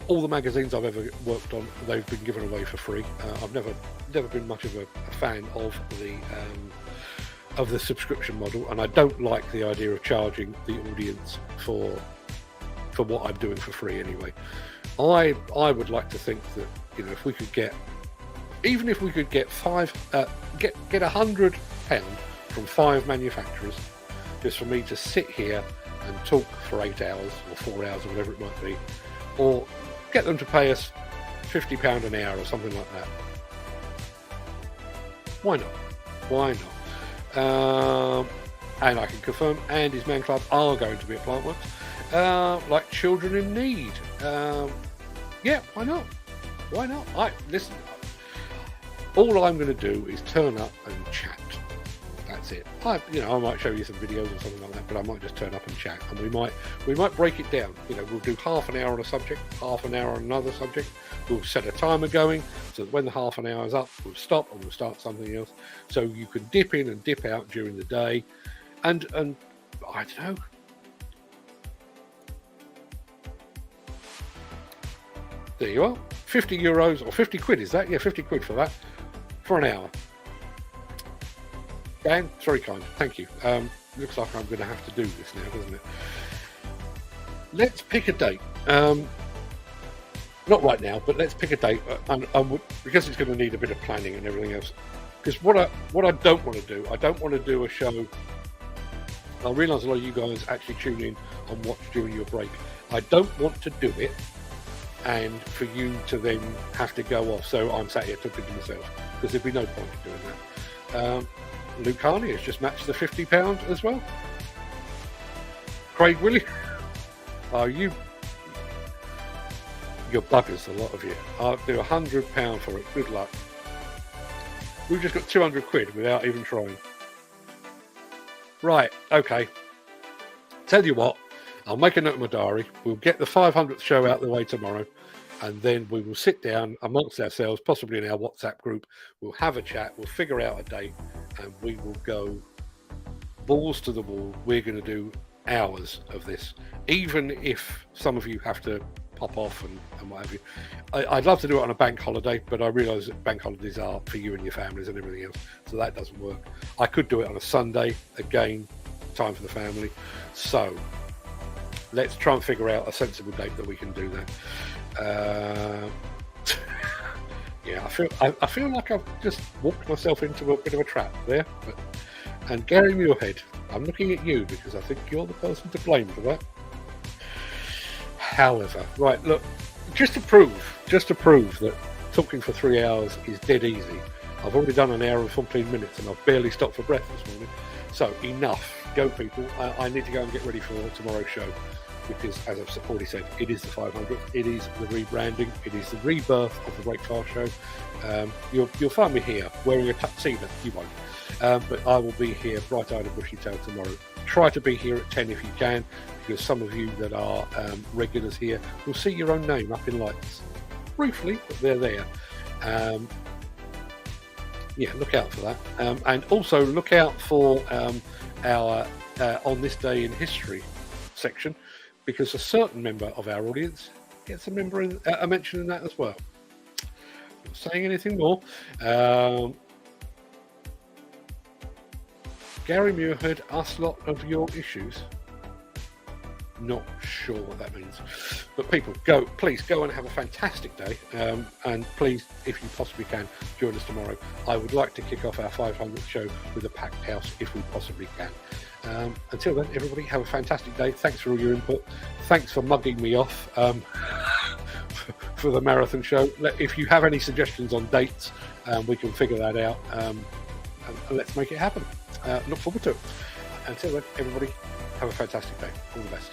All the magazines I've ever worked on, they've been given away for free. I've never been much of a fan of the subscription model, and I don't like the idea of charging the audience for what I'm doing for free anyway. I would like to think that, you know, if we could get £100 from 5 manufacturers just for me to sit here and talk for 8 hours or 4 hours or whatever it might be, or get them to pay us £50 an hour or something like that. Why not? And I can confirm Andy's Man Club are going to be at Plantworks, like Children in Need. Yeah, why not? Listen, all I'm going to do is turn up and chat. That's it. I might show you some videos or something like that, but I might just turn up and chat, and we might break it down. You know, we'll do half an hour on a subject, half an hour on another subject. We'll set a timer going so that when the half an hour is up, we'll stop and we'll start something else. So you can dip in and dip out during the day, and I don't know. There you are. €50 or 50 quid, is that? Yeah, 50 quid for that, for an hour. Dan, it's very kind. Thank you. Looks like I'm going to have to do this now, doesn't it? Let's pick a date. Not right now, but let's pick a date. Because it's going to need a bit of planning and everything else. Because what I don't want to do, I don't want to do a show. I realise a lot of you guys actually tune in and watch during your break. I don't want to do it and for you to then have to go off. So I'm sat here talking to myself, because there'd be no point in doing that. Luke Harney has just matched the £50 as well. Craig Williams, you're buggers, a lot of you. I'll do £100 for it. Good luck. We've just got 200 quid without even trying. Right, okay. Tell you what, I'll make a note of my diary. We'll get the 500th show out the way tomorrow, and then we will sit down amongst ourselves, possibly in our WhatsApp group. We'll have a chat. We'll figure out a date, and we will go balls to the wall. We're going to do hours of this, even if some of you have to pop off and what have you. I'd love to do it on a bank holiday, but I realise that bank holidays are for you and your families and everything else, so that doesn't work. I could do it on a Sunday, again, time for the family. So let's try and figure out a sensible date that we can do that. Yeah, I feel like I've just walked myself into a bit of a trap there. And Gary Muirhead, I'm looking at you because I think you're the person to blame for that. However, right, look, just to prove that talking for 3 hours is dead easy, I've already done an hour and 14 minutes and I've barely stopped for breath this morning. So enough. Go, people. I need to go and get ready for tomorrow's show, because, as I've already said, it is the 500th. It is the rebranding. It is the rebirth of the Brake Fast Show. You'll find me here wearing a tuxedo. You won't. But I will be here bright-eyed and bushy-tailed tomorrow. Try to be here at 10 if you can, because some of you that are regulars here will see your own name up in lights. Briefly, but they're there. Yeah, look out for that. And also look out for our On This Day in History section, because a certain member of our audience gets a mention in that as well. Not saying anything more. Gary Muirhead, us lot of your issues. Not sure what that means. But people, please go and have a fantastic day. And please, if you possibly can, join us tomorrow. I would like to kick off our 500th show with a packed house if we possibly can. Until then, everybody, have a fantastic day. Thanks for all your input. Thanks for mugging me off for the marathon show. If you have any suggestions on dates, we can figure that out. And let's make it happen. Look forward to it. Until then, everybody, have a fantastic day. All the best.